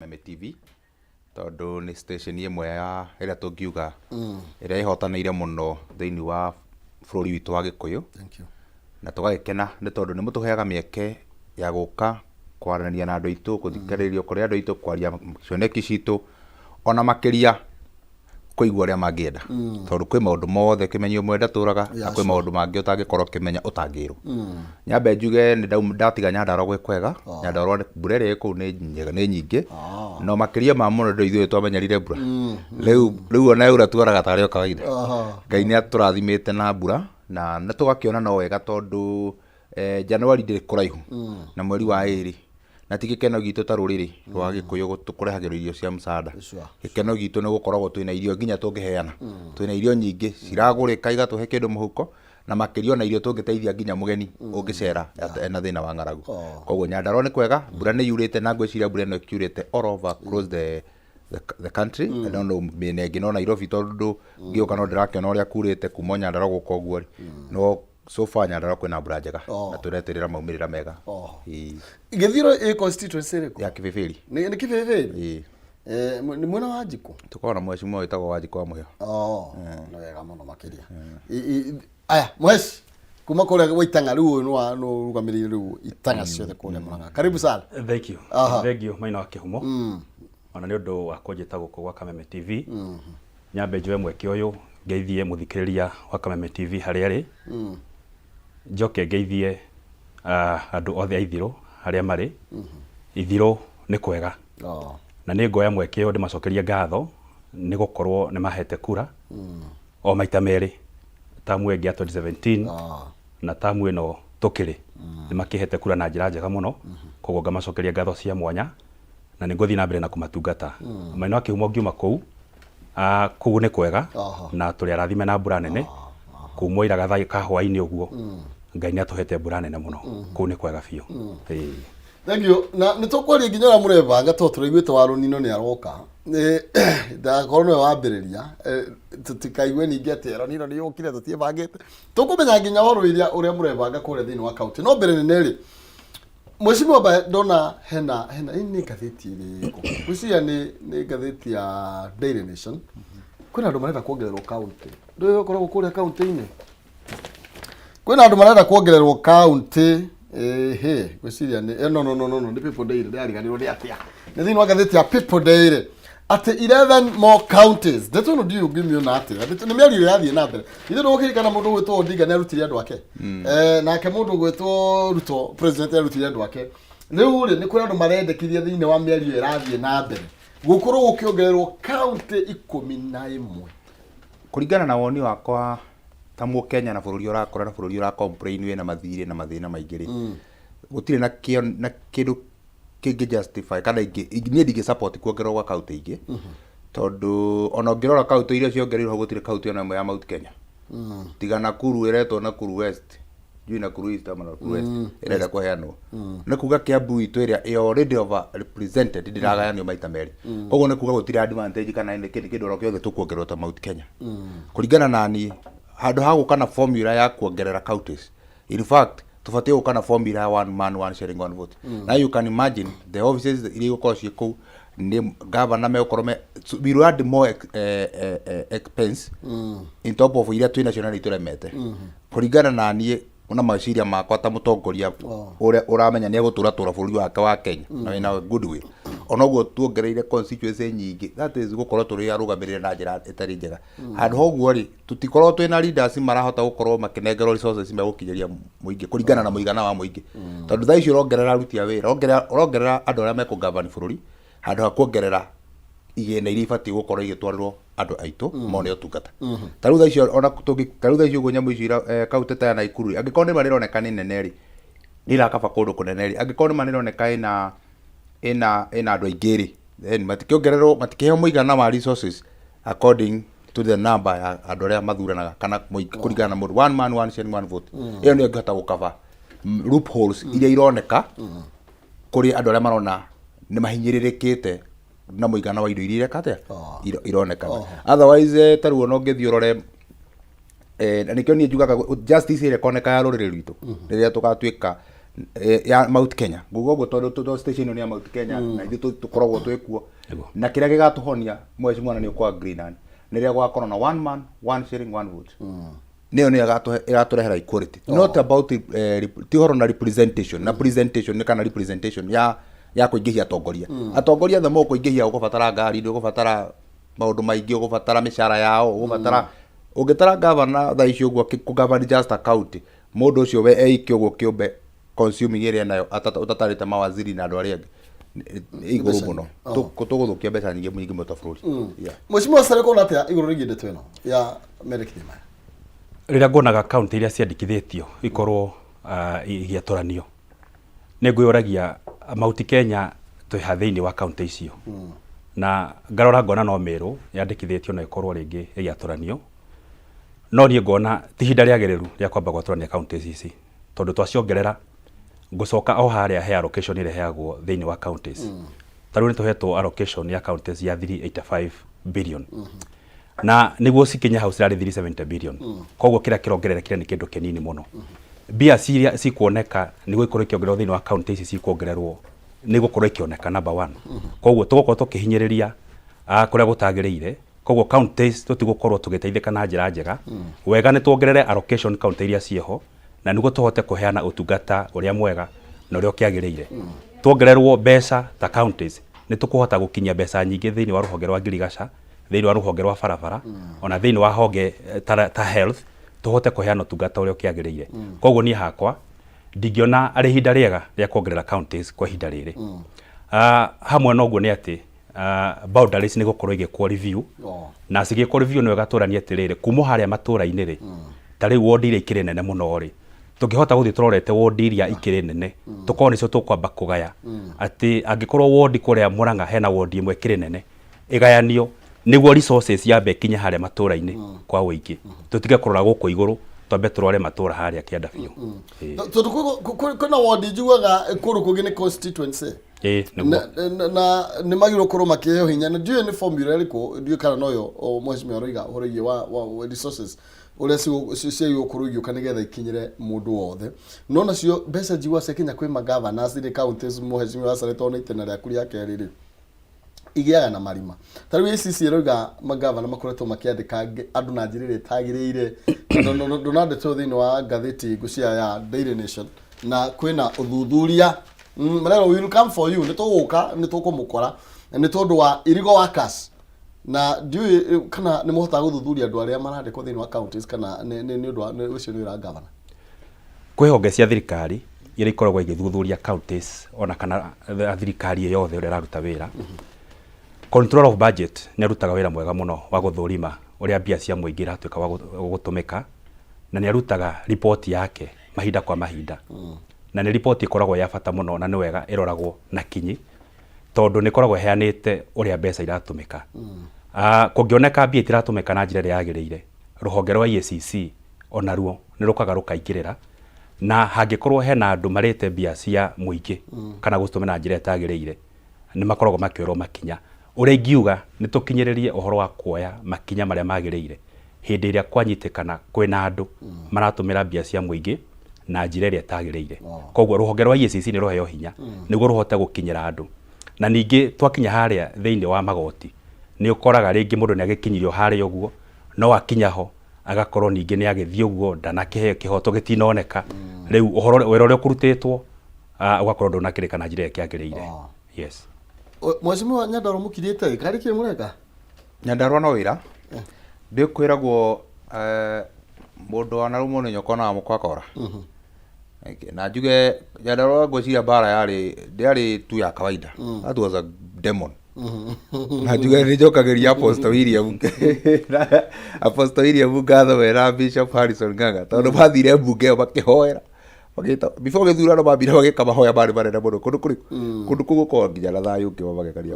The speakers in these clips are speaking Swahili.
Meme TV tondu ni station imwe ya ira tungiuga ira ihotanire muno thiini wa bururi witu wa Gikuyu. Thank you. Na tugagikena ni tondu ni mutuheaga mieke ya guka kwarania na andu aitu kuthikaririo kuri andu aitu kwaria cioneki citu ona makiria kuigua uria mangienda tondu kwi maundu mothe kimenyo mwenda turaga na kwi maundu mangi utangikorwo kimenya utangirwo. Nyambe njuge ni ndatiga Nyandarua gwi kwega. Nyandarua mbura iri ku ni nyingi no makiria ma muno ndo ithuĩ twamenyerire mbura riu ona ura twaraga tari o kawaida. Ngai ni aturathimite na mbura na nitugakiona no wega tondu Januari ndiri kuraihu na mweri wa iri na tigikeno gitu ta ruriri rwa Gikuyu tukurehagirwo irio cia msaada. Gikeno gitu ni gukoragwo twina irio nginya tungiheana twina irio nyingi ciragurika igatuhe kindu muhuko na makirio na irio tungiteithia nginya mugeni ungicera na thina wa ng'aragu. Koguo Nyandarua ni kwega, mbura ni yurite na ngwiciria mbura no kiurite all over across the country. I don't know miena ingi no Nairobi tondu ngiuka no ndirakiona uria kurite kuma Nyandarua guko guo no so far Nyandarua kwina mbura njega na tureterera maumirira mega. Githiro e constituency riko ya Kibibiri ni Kibibiri ni mwena wa Wanjiku tukona mheshimiwa witagwo Wanjiku wa Muhio. No wega muno makiria aya mwesi kuma kule waitanga riu no rugamirire riu itanga ciothe kule Murang'a. Karibu sana. Thank you. Thank you maina wa Kihumo. Ona ni undu wa kunjita guku gwa Kameme TV. Nyambe njoe mweke uyu ngeithie muthikiriria wa Kameme TV haria ri. Njoke ngeithie andu othe a Ithiro haria mari. Ithiro ni kwega. Na ni ngoya mweke uyu ndimacokeria ngatho ni gukorwo ni mahete kura o maita meri tamu egi ya 2017 na tamu ino tukiri ni makihete kura na njira njega muno koguo ngamacokeria ngatho cia mwanya na ni nguthi na mbere na kumatungata. Maina wa Kihumo ngiuma kuu kuu ni kwega na tuli arathime na mbura nene kuumwa iraga thai kahwa-ini uguo Ngai ni atuhete mbura nene muno kuu ni kwega biu. Thank you. Na nitukwari nginya ora murebanga to turaiguite wa Runino ni aroka da korno wambiriria tutikaigwe ningi ati Runino ni yukire tutiebangite tukumenya nginya waruiria uria murebanga kure thini wa county no mbere neri mheshimiwa ba dona hena ni gatheti iri kucia ni gatheti ya Daily Nation kwina andu marenda kuongererwo county ndio ukoragwo kure county-ini kwina andu marenda kuongererwo county gwiciria ni no ni People Daily ndariganirwo ni atia ni thini wa gatheti ya People Daily ati 11 more counties that one do you give me na ati ni miari yathie na mbere ithe no kirikana mundu gwitwo Odinga ni arutire andu ake nake mundu gwitwo Ruto president arutire andu ake riu ri ni kuri andu marendekithia thini wa miari irathie na mbere gukorwo gukiongererwo county 11 kuringana na woni wakwa ta Kenya na bururi urakora na bururi ura complain we na mathire na mathina maingiri gutire na kindu kingi justify kana ingi ni support kuongererwo kwa county ingi tondu ona ngirora county iria ciongereirwo gutire county ona ya Mount Kenya tiga Nakuru iretwo Nakuru West juu Nakuru East ama Nakuru West irenda kuheanwo na kuga Kiambu itu iria already over represented ndiragayanio maita meri koguo ni kuga gutire advantage kana ni kindu ro kiothe tukuongererwo ta Mount Kenya kuringana nani handu ha gukana formula ya kuongerera counties. In fact tufatie gukana formula ya one man one sharing one vote. Now you can imagine the offices ili gukorwo cie kuu ni governor me ukorwo we will add more expense in top of iria twi national turemete kuringana na nie una maciria makwa ta mutongoria uria uramenya ni egutura bururi wake wa Kenya na wina goodwill onoguo tuongereire constituency nyingi that is gukorwo turi arugamirire na njira itari njega handu hoguo ri tutikorwo twina leaders marahota gukorwo makinengerwo resources megukinyeria muingi kuringana na muigana wa muingi tondu thaa icio urongerera aruti a wira urongerera andu aria meku govern bururi handu ha kuongerera igena iria ibati gukorwo igitwarirwo andu aitu mone utungata taru thaa icio ona taru thaa icio nyamu icio kaunti ta ya Nakuru angikorwo ni marironeka ni neneri ni rakaba kundu kuneneri angikorwo ni marironeka ina andu aingiri then matikiongererwo matikiheo muigana wa resources according to the number ya andu aria mathuranaga kana kuringana na mundu one man one sharing one vote iyo ni ngihota gukava loopholes iria ironeka kuri andu aria marona ni mahinyiririkite na muigana wa indo iria katea ironeka otherwise taruo no ngithiorore na nikio ni njugaga justice ile koneka ya rurire rwitu riria tukatuika ya Mount Kenya gugo tondu station ni ya Mount Kenya na ithu tukoragwo twikuo na kiria gigatuhonia mwezi mwana ni kwa Greenland niria gwakorwo na one man one shilling one vote niyo ni igaturehera equality not about tihoro na representation na presentation ni kana representation ya kuingihia atongoria the more kuingihia ugubatara ngari ndu ugubatara maundu maingi ugubatara mishara yao ugubatara ungitara governor tha icio uguo kugovern just a county mundu ucio we eiki uguo kiumbe consuming area nayo utatarite mawaziri na andu aria iguru muno tuguthukia mbeca nyingi mwingi mutabururi Mheshimiwa Sereko na atia iguru rigi ndeto ino ya Merikithima rira ngonaga county iria ciandikithitio ikorwo igiatoranio ninguyuragia Mount Kenya twiha thiini wa county icio na ngarora ngona no Meru yandikithitio na ikorwo ringi igiatoranio no nie ngona tihinda riagereru ria kwamba gwatorania counties ici tondu twaciongerera ngucoka o haria he allocation ire heagwo thiini wa counties taru ni tuhetwo allocation ya counties ya 385 billion na niguo sikinya house rari 370 billion koguo kira kirongererekire ni kindu kinini muno bia siria sikuoneka niguo ikorwo ikiongererwo thiini wa counties ici sikuongererwo niguo ikioneka number 1 koguo tugokorwo tukihinyiriria kuria gutagireire koguo counties tutigukorwo tugiteithika na njira njega wega ni tuongerere allocation county iria cieho na niguo tuhote kuheana utungata uria mwega na uria kiagiriire tuongererwo mbeca ta counties ni tukuhota gukinyia mbeca nyingi thiini wa ruhonge rwa ngirigaca thiini wa ruhonge rwa barabara ona thiini wa honge ta health tuhote kuheana utungata uria kiagiriire koguo ni hakwa ndingiona ari hinda riega ria kuongerera counties kwa hinda riri hamwe noguo ni ati boundaries ni gukorwo igikwo review na cigikwo review ni wegaturania atiriri kuma haria matura-ini ri tari ward iria ikiri nene muno ri tungihota guthii turorete ward iria ikiri nene tukorwo nicio tukwamba kugaya ati angikorwo ward kuria Murang'a hena ward imwe ikiri nene igayanio niguo resources yambe kinya haria matura-ini kwa wingi tutige kurora guku iguru twambe turore matura haria kianda biu tondu kuna ward njugaga kuru kugi ni constituency na ni magiro korwo makiheo hinya na ndiyo ni formula liko ndiyo kana noyo Mheshimiwa Roiga horogie wa resources uria cio kurugio kanigetha ikinyire mundu wothe no nacio mbeca njigua cia Kenya kwi magavana ciri counties Mheshimiwa Sareto na itena ria kuria keriri igiaga na marima tariu ICC Roiga magavana makoretwo makiandika andu na njirire tagiriire ndonande to thiini wa gatheti ngucia ya Daily Nation na kwina uthuthuria marero we will come for you nituguka nitukumukora ni tondu wa irigo workers na ndiu kana ni muhota guthuthuria andu aria marandikwo thiini wa counties kana ni undu wa ucio ni wira governor kwi honge cia thirikari iria ikoragwo igithuthuria counties ona kana thirikari yothe uria iraruta wira control of budget ni arutaga wira mwega muno wa guthurima uria mbia cia muingi iratuika wa gutumika na ni arutaga report yake mahinda kwa mahinda na ni report ikoragwo ya bata muno na ni wega iroragwo na kinyi tondu ni koragwo heanite uria mbeca iratumika kungioneka mbia iratumika na njira yagiriire ruhonge rwa EACC onaruo ni rukaga rukaingirira na hangikorwo hena andu marite mbia cia muingi kana gutumira na njira yagiriire ni makoragwo makiorwo makinya uria ingiuga ni tukinyiririe uhoro wa kuoya makinya maria magiriire hindi iria kwanyitikana kwina andu maratumira mbia cia muingi na njira iria tagiriire koguo ruhonge rwa EACC ni ruheo hinya niguo ruhote gukinyira andu na ningi twakinya haria thiini wa magoti ni ukoraga ringi mundu ni agikinyirio haria uguo no akinya ho agakorwo ningi ni agithii uguo ndanakihe kihoto gitinoneka riu uhoro wera uria kurutitwo ugakorwo ndunakirika na njira iria kiagiriire yes Mheshimiwa Nyandarua mukiriete kari ki mureka Nyandarua no wira ndikwiragwo mundu anarumo ni nyoko na mukwakora na njuge Nyandarua ngwiciria bara yari tu ya kawaida that was a demon na njuge ni njokagiria Apostle William ngatho wera Bishop Harrison Ng'ang'a tondu bathire mbunge bakihoera bagita before githurano mambire bagika mahoya bari barenda mundu kundu kugukorwo nginya na thayu ngi bagekaria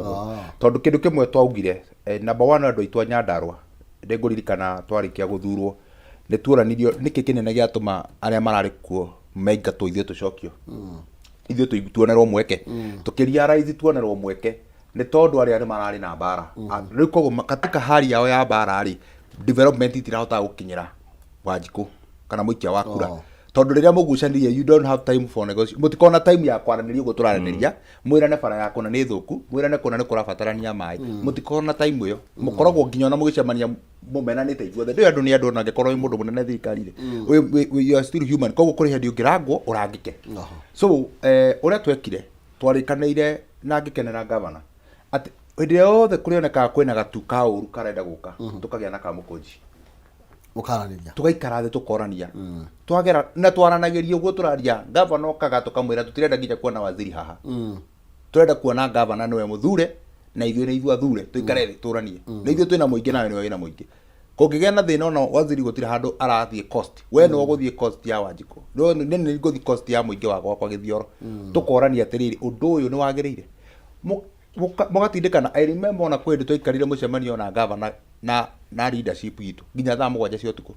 tondu kindu kimwe twaugire number 1 andu aitwa Nyandarua ndinguririkana twarikia guthurwo ni tuoranirio niki kinene giatuma aria marari kuo maingatwo ithio tucokio ithio tuonerwo mweke tukiria raithi tuonerwo mweke ni tondu aria ni marari na bara riu koguo katika hali yao ya bara ri development itirahota gukinyira Wanjiku kana muikia wa kura tondu riria mugucanirie you don't have time for negotiation mutikona time ya kwaraniria ugo turaraniria mwirane bara yako na ni thuku mwirane kuna ni kurabatarania mai mutikona time iyo mukoragwo nginya na mugicemania mumenanite ithuothe ndio andu ni andu na ngekorwo mundu munene thirikari you are still human koguo kuri hindi ungirangwo urangike so uria twekire twarikaniire na ngikenera governor ati hindi yothe kurioneka kwina gatu ka uru karenda guka tukagia na kamukunji ukaraniria tugaikara thi tukorania twagera na twaranagiria uguo turaria governor okaga tukamwira tutirenda nginya kuona waziri haha turenda kuona governor niwe muthure na ithuĩ nĩ ithuĩ athure tuikare thĩ turanie na ithuĩ twĩna mũingĩ nawe nĩwe wĩna mũingĩ kũngĩgĩa na thĩna ona waziri gũtirĩ handũ arathiĩ cost we nĩwe ũgũthiĩ cost ya Wanjikũ no nĩ ngũthiĩ cost ya mũingĩ wa gwakwa Gĩthioro tukorania atĩrĩrĩ ũndũ ũyũ nĩ wagĩrĩire mũgatindĩkana I remember ona kwĩndĩ twaikarire mũcemanio na governor na leadership itu nginya thaa 7 cia ũtukũ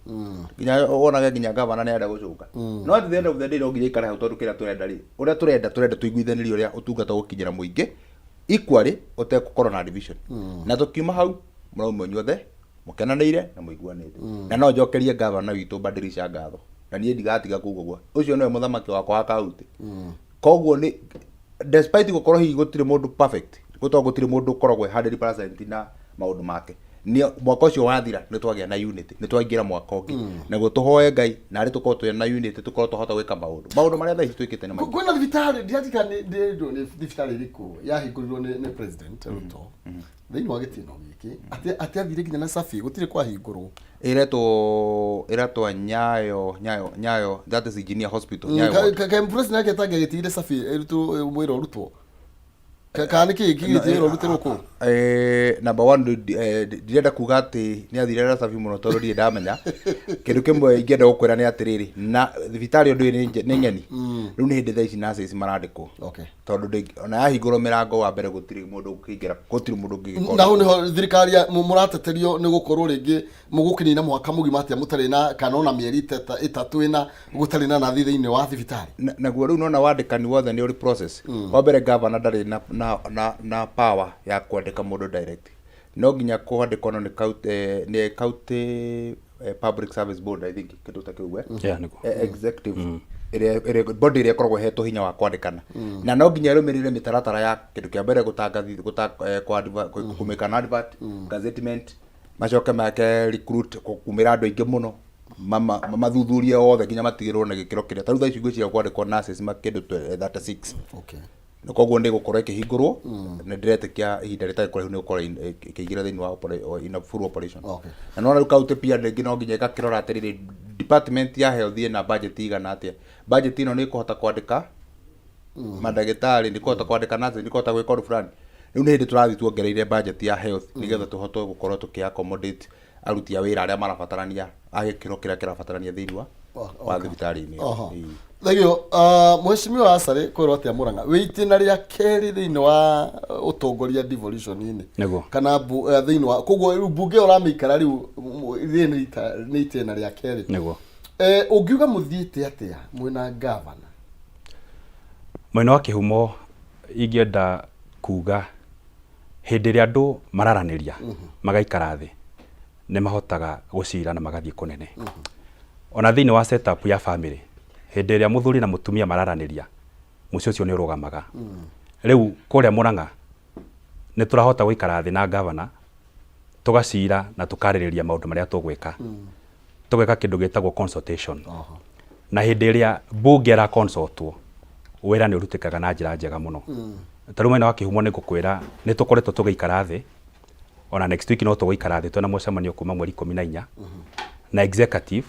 nginya wonaga nginya governor nĩ arenda gũcũka no at the end of the day no nginya ikara hau tondũ kĩrĩa tũrenda rĩ ũrĩa tũrenda tũiguithanirie ũrĩa ũtungata gũkinyĩra mũingĩ equally ũtegũkorwo na division na tũkiuma hau mũrauma inyuothe mũkenanĩire na mũiguanĩte na no njokerie governor witũ Badilisha ngatho na niĩ ndigatiga kuuga ũguo ũcio nĩwe mũthamaki wakwa wa kaunti koguo nĩ despite gũkorwo hihi gũtirĩ mũndũ perfect gũtirĩ mũndũ ũkoragwo 100% na maũndũ make mwaka ũcio wathira nĩ twagĩa na unity nĩ twaingĩra mwaka ũngĩ naguo tũhoe Ngai na arĩ tũkorwo twĩ na unity tũkorwo tũhota gwĩka maũndũ marĩa thaa ici twĩkĩte nĩ maingĩ kwĩna thibitarĩ ndiatika nĩ thibitarĩ ĩrĩkũ yahingũrirwo nĩ president Ruto thĩinĩ wa gĩtĩno gĩkĩ atĩ athire nginya na safi gũtirĩ kwahingũrwo ĩretwo Nyayo that is Engineer Hospital Nyayo president yake atangĩgĩtigire safi ĩrutwo mwĩra ũrutwo kana niki gĩtĩro rutirwo ku number 1 ndirenda kuga atĩ nĩ athire na safi mũno tondũ ndiĩ ndamenya kĩndũ kĩmwe ingĩenda gũkwĩra nĩ atĩrĩrĩ na thibitarĩ ũndũ nĩ ng'eni rĩu nĩ hĩndĩ thaa ici nurses marandĩkwo tondũ ona yahingũrwo mĩrango wa mbere gũtirĩ mũndũ ũkĩingĩra gũtirĩ mũndũ ũngĩgĩkorwo na hau nĩho thirikari mũrateterio nĩ gũkorwo rĩngĩ mũgũkinyia mwaka mũgima atĩa mũtarĩ na kana ona mĩeri 3 ĩna gũtarĩ na nathi thĩinĩ wa thibitarĩ naguo rĩu nona wandĩkani wothe nĩ ũrĩ process wa mbere governor ndarĩ na power ya kwandĩka mũndũ direct no nginya kwandĩkwo no nĩ county public service board I think kĩndũ ta kĩu executive body ĩrĩa ĩkoragwo ĩhetwo hinya wa kwandĩkana na no nginya ĩrũmĩrĩre mĩtaratara ya kĩndũ kĩa mbere kũmĩka na advert gazettement macoke make recruit kumĩra andũ aingĩ mũno mathuthurie othe nginya matigĩrwo na gĩkĩro kĩrĩa tarũ thaa ici gwĩciria kwandĩkwo nurses makĩndũ 36 koguo nĩ gũkorwo ĩkĩhingũrwo na ndiretĩkia ihinda rĩtarĩ kũraihu nĩ gũkorwo ĩkĩingĩra thĩinĩ wa in a full operation na no rĩu kaunti pia rĩngĩ no nginya ĩgakĩrora atĩrĩrĩ department ya health na budget igana atĩa budget ĩno nĩ ĩkũhota kwandĩka mandagĩtarĩ nĩ ĩkũhota kwandĩka nurses nĩ ĩkũhota gwĩka ũndũ fulani rĩu nĩ hĩndĩ tũrathiĩ tuongereire budget ya health nĩgetha tũhote gũkorwo tũkĩ-accommodate aruti a wĩra arĩa marabatarania agĩkĩro kĩrĩa kĩrabatarania thĩinĩ wa thibitarĩ-inĩ thegio mheshimiwa Asare kwĩrwo atĩa Murang'a wĩ itĩna rĩa kerĩ thĩinĩ wa ũtongoria devolution-inĩ kana thĩinĩ wa koguo mbunge ũramĩikara rĩu nĩ itĩna rĩa kerĩ ũngiuga mũthiĩte atĩa mwĩna governor mwena wa kĩhumo ingĩenda kuga hĩndĩ ĩrĩa andũ mararanĩria magaikara thĩ nĩ mahotaga gũcira na magathiĩ kũnene ona thĩinĩ wa setup ya family hĩndĩ ĩrĩa mũthuri na mũtumia mararanĩria mũciĩ ũcio nĩ ũrũgamaga rĩu kũrĩa Murang'a nĩ tũrahota gũikara thĩ na governor tũgacira na tũkarĩrĩria maũndũ marĩa tũgwĩka tũgwĩka kĩndũ gĩtagwo consultation na hĩndĩ ĩrĩa mbunge ra consultwo wĩra nĩ ũrutĩkaga na njĩra njega mũno tarũ mwena wa kĩhumo nĩ ngũkwĩra nĩ tũkoretwo tũgĩikara thĩ ona next week no tũgũikara thĩ twĩna mũcemanio kuma mweri 14 na executive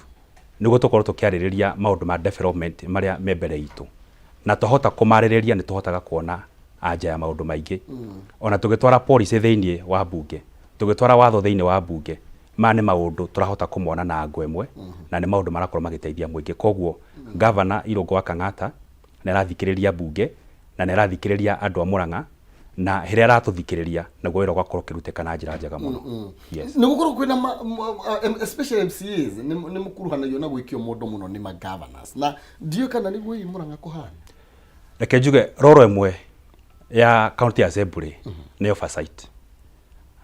nĩguo tũkorwo tũkĩarĩrĩria maũndũ ma development marĩa me mbere itũ na twahota kũmarĩrĩria nĩ tũhotaga kuona anja ya maũndũ maingĩ ona tũgĩtwara policy thĩinĩ wa mbunge tũgĩtwara watho thĩinĩ wa mbunge ma nĩ maũndũ tũrahota kũmona na ngo ĩmwe na nĩ maũndũ marakorwo magĩteithia mũingĩ koguo governor Irũngũ wa Kang'ata nĩ arathikĩrĩria mbunge na nĩ arathikĩrĩria andũ a Murang'a na hĩrĩa aratũthikĩrĩria naguo wĩra ũgakorwo ũkĩrutĩka na njĩra njega mũno nĩ gũkorwo kwĩna especially MCAs nĩ mũkuruhanagio na gwĩkio mũndũ mũno nĩ ma-governors na ndiũ kana nĩguo ĩ Murang'a kũhana reke njuge roro ĩmwe ya county assembly nĩ oversight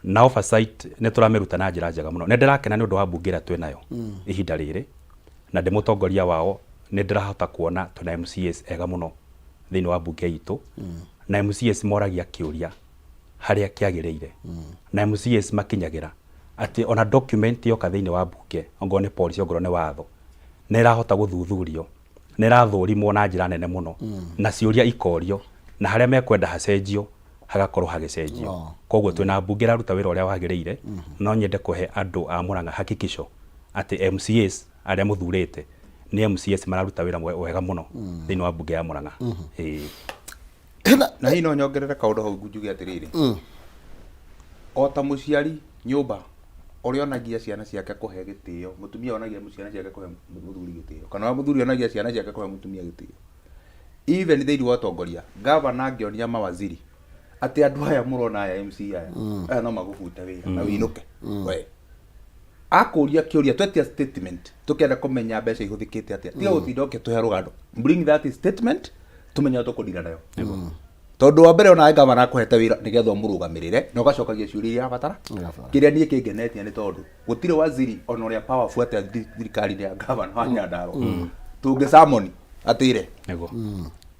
na oversight nĩ tũramĩruta na njĩra njega mũno nĩ ndĩrakena nĩ ũndũ wa mbunge ĩrĩa twĩnayo ihinda rĩrĩ na ndĩ mũtongoria wao nä ndä rahota kuona tuna MCAs ega må no thä inä wa mbunge itå na MCAs moragia kä å ria harä a kä agä rä ire na MCAs makinyagä ra atä ona document yoka thä inä wa mbunge ongorwo nä policy ongorwo nä watho nä ĩrahota gå thuthurio nä ĩrathå rimwo na njä ra nene må no na ciå ria ikorio na harä a mekwenda hacenjio hagakorwo hagĩcenjio koguo twĩna mbunge ĩraruta wĩra ũrĩa wagĩrĩire no nyende kũhe andũ a Mũrang'a hakikisho atĩ MCAs arĩa mũthurĩte nĩ MCAs mararuta wĩra wega mũno thĩinĩ wa mbunge ya Mũrang'a. Na hihi no nyongerere kaũndũ hau njuge atĩrĩrĩ, o ta mũciari nyũmba ũrĩa onagia ciana ciake kũhe gĩtĩo, mũtumia onagia ciana ciake kũhe mũthuri gĩtĩo, kana mũthuri onagia ciana ciake kũhe mũtumia gĩtĩo. Even thĩinĩ wa ũtongoria gavana angĩonia mawaziri atĩ andũ aya mũrona aya MC aya no magũbute wĩra na wĩinũke we akũria kĩũria twetia statement tũkĩenda kũmenya mbeca ihũthĩkĩte atĩa tiga gũtinda ũkĩtũhe rũgano, bring that statement tũmenye tũkũndira nayo. Tondũ wa mbere ona gavana akũhete wĩra nĩgetha ũmũrũgamĩrĩre na ũgacokagia ciũria iria abatara. Kĩrĩa niĩ kĩngenetie nĩ tondũ gũtirĩ waziri ona ũrĩa powerful atĩa thirikari-inĩ ya gavana wa Nyandarua tũngĩcamoni atĩre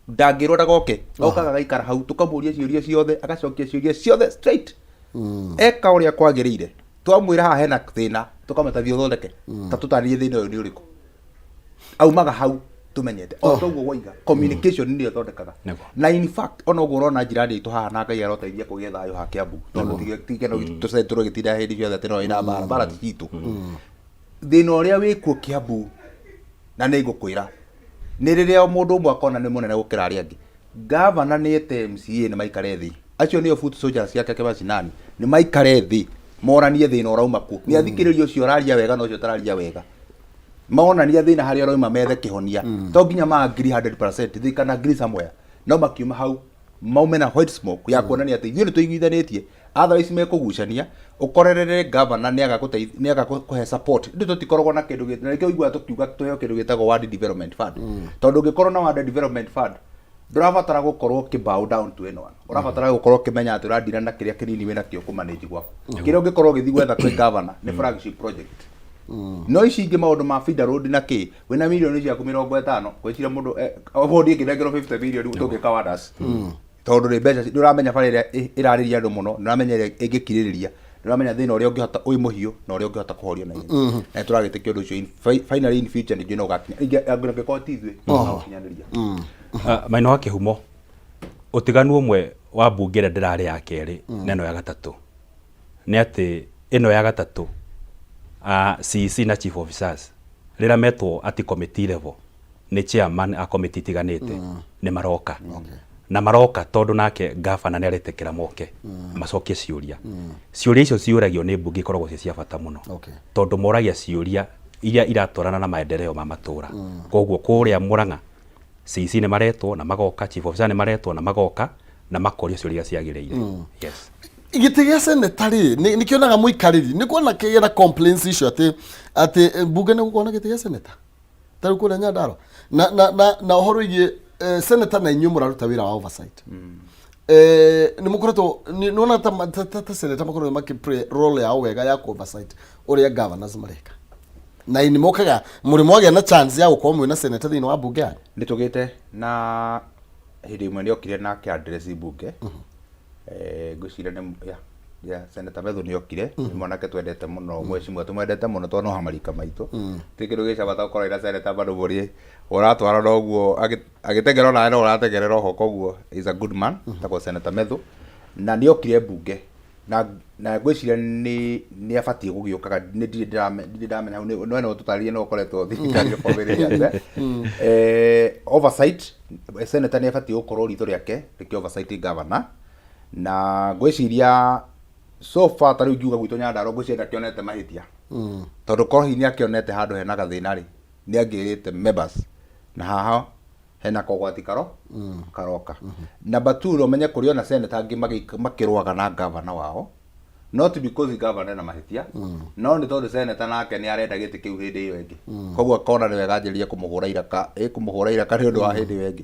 ndangĩrwo ndagoke okaga gaikara hau tũkamũria ciũria ciothe agacokia ciũria ciothe straight eka ũrĩa kwagĩrĩire. Twamwĩra haha hena thĩna tũkamũtathia ũthondeke ta tũtarĩrie thĩna ũyũ nĩ ũrĩkũ aumaga hau tũmenyete o toguo waiga communication nĩ ĩthondekaga na in fact ona ũguo ũrona njirani itũ haha na Ngai aroteithia kũgĩa thayũ ha Kiambu tondũ tigeno tũcenjũro gĩtinda hĩndĩ ciothe atĩ no ĩna bara ti citũ thĩna ũrĩa wĩkuo Kiambu na nĩ ngũkwĩra nĩ rĩrĩa mũndũ ũmwe akona nĩ mũnene gũkĩra arĩa angĩ. Gavana nĩ ete MCA nĩ maikare thĩ, acio nĩo foot soldiers ciake kĩmacinani nĩ maikare thĩ moranie thĩna ũrauma kũ, nĩ athikĩrĩrio ũcio ũraria wega na ũcio ũtararia wega, monania thĩna harĩa ũrauma methe kĩhonia. To nginya ma agree 100%, they can agree somewhere, no makiuma hau maume na white smoke ya kuonania atĩ ithuĩ nĩ tũiguithanĩtie otherwise mekũgucania ũkorerere gavana nĩ aga kũhe support. Ndĩ tũtikoragwo na kĩndũ gĩtũ na nĩkĩo ũiguaga tũkiuga tũheo kĩndũ gĩtagwo ward development fund, tondũ ũngĩkorwo na ward development fund ndũrabatara gũkorwo ũkĩbow down to anyone, ũrabatara gũkorwo ũkĩmenya atĩ ũrandira na kĩrĩa kĩnini wĩna kĩo kũmanage gwaku. Kĩrĩa ũngĩkorwo ũgĩthiĩ gwetha kwĩ gavana nĩ flagship project. No ici ingĩ maũndũ ma feeder road na kĩ wĩna milioni ciaku 50 gwĩcira mũndũ bodi ĩngĩnengerwo 50 million ũtũngĩka wonders tondũ nĩ mbeca ndũramenya bara ĩrĩa ĩrarĩria andũ mũno, ndũramenya ĩrĩa ĩngĩkirĩrĩria, ndũramenya thĩna ũrĩa ũngĩhota wĩ mũhiũ na ũrĩa ũngĩhota kũhorio na ihenya. Na tũragĩtĩkia ũndũ ũcio finally in future nĩ no gakinya angĩkorwo ti ithuĩ gũkinyanĩria. Maina wa Kĩhumo ũtiganu ũmwe wa mbunge ĩrĩa ndĩrarĩ ya kerĩ na ĩno ya gatatũ nĩ atĩ ĩno ya gatatũ CEC na chief officers rĩrĩa metwo ati committee level nĩ chairman a committee tiganĩte nĩ maroka na maroka tondũ nake gavana nĩ aretĩkĩra moke macokie ciũria. Ciũria icio ciũragio nĩ mbunge ikoragwo cia bata mũno tondũ moragia ciũria iria iratwarana na maendeleo ma matũra. Koguo kũrĩa Mũrang'a CEC nĩ maretwo na magoka, chief officer nĩ maretwo na magoka na makorio ciũria ciagĩrĩire. Yes. Gĩtĩ gĩa seneta rĩ nĩ kĩonaga mũikarĩri nĩ kuona kĩgera complaints icio atĩ mbunge nĩ gũkorwo na gĩtĩ gĩa seneta tarĩ kũrĩa Nyandarua na ũhoro wĩgiĩ seneta na inyuĩ mũraruta wĩra wa oversight. Nĩ mũkoretwo nĩona ta seneta makoretwo makĩplay role yao wega ya oversight ũrĩa governors mareka na nĩ mokaga mũrĩ mwagĩa na chance ya gũkorwo mwĩna seneta thĩinĩ wa mbunge yanyu. Nĩ tũgĩte na hĩndĩ ĩmwe nĩ okire na address mbunge ngwĩciria nĩ Senator Methu nĩ okire nĩ mwanake twendete mũno mwecimwe tũmwendete mũno tondũ no hamarika maitũ ti kĩndũ gĩcabata gũkorwo ĩra Senator bado mũrĩ ũratwara na ũguo agĩtengerwo nawe no ũratengerera oho, koguo is a good man tagwo Senator Methu na nĩ okire mbunge na ngwĩciria nĩ abatiĩ gũgĩũkaga ndirĩ ndamenya hau no tũtarĩrie no ũkoretwo thirikari ũkũmĩrĩria oversight. Senator nĩ abatiĩ gũkorwo ritho rĩake rĩkĩ oversight governor na ngwĩciria so far tarĩu ngiuga gwitũ Nyandarua ngwĩciria ndakĩonete mahĩtia tondũ korwo hihi nĩ akĩonete handũ hena gathĩna rĩ nĩ angĩrĩte members na haha hena kogwati karoka. Number 2 no menye kũrĩ ona senator angĩ makĩrũaga na governor wao not because governor na mahĩtia no nĩ tondũ senator nake nĩ arenda gĩtĩ kĩu hĩndĩ ĩyo ĩngĩ, koguo akona nĩ wega anjĩrĩrie kũmũhũra iraka nĩ ũndũ wa hĩndĩ ĩyo ĩngĩ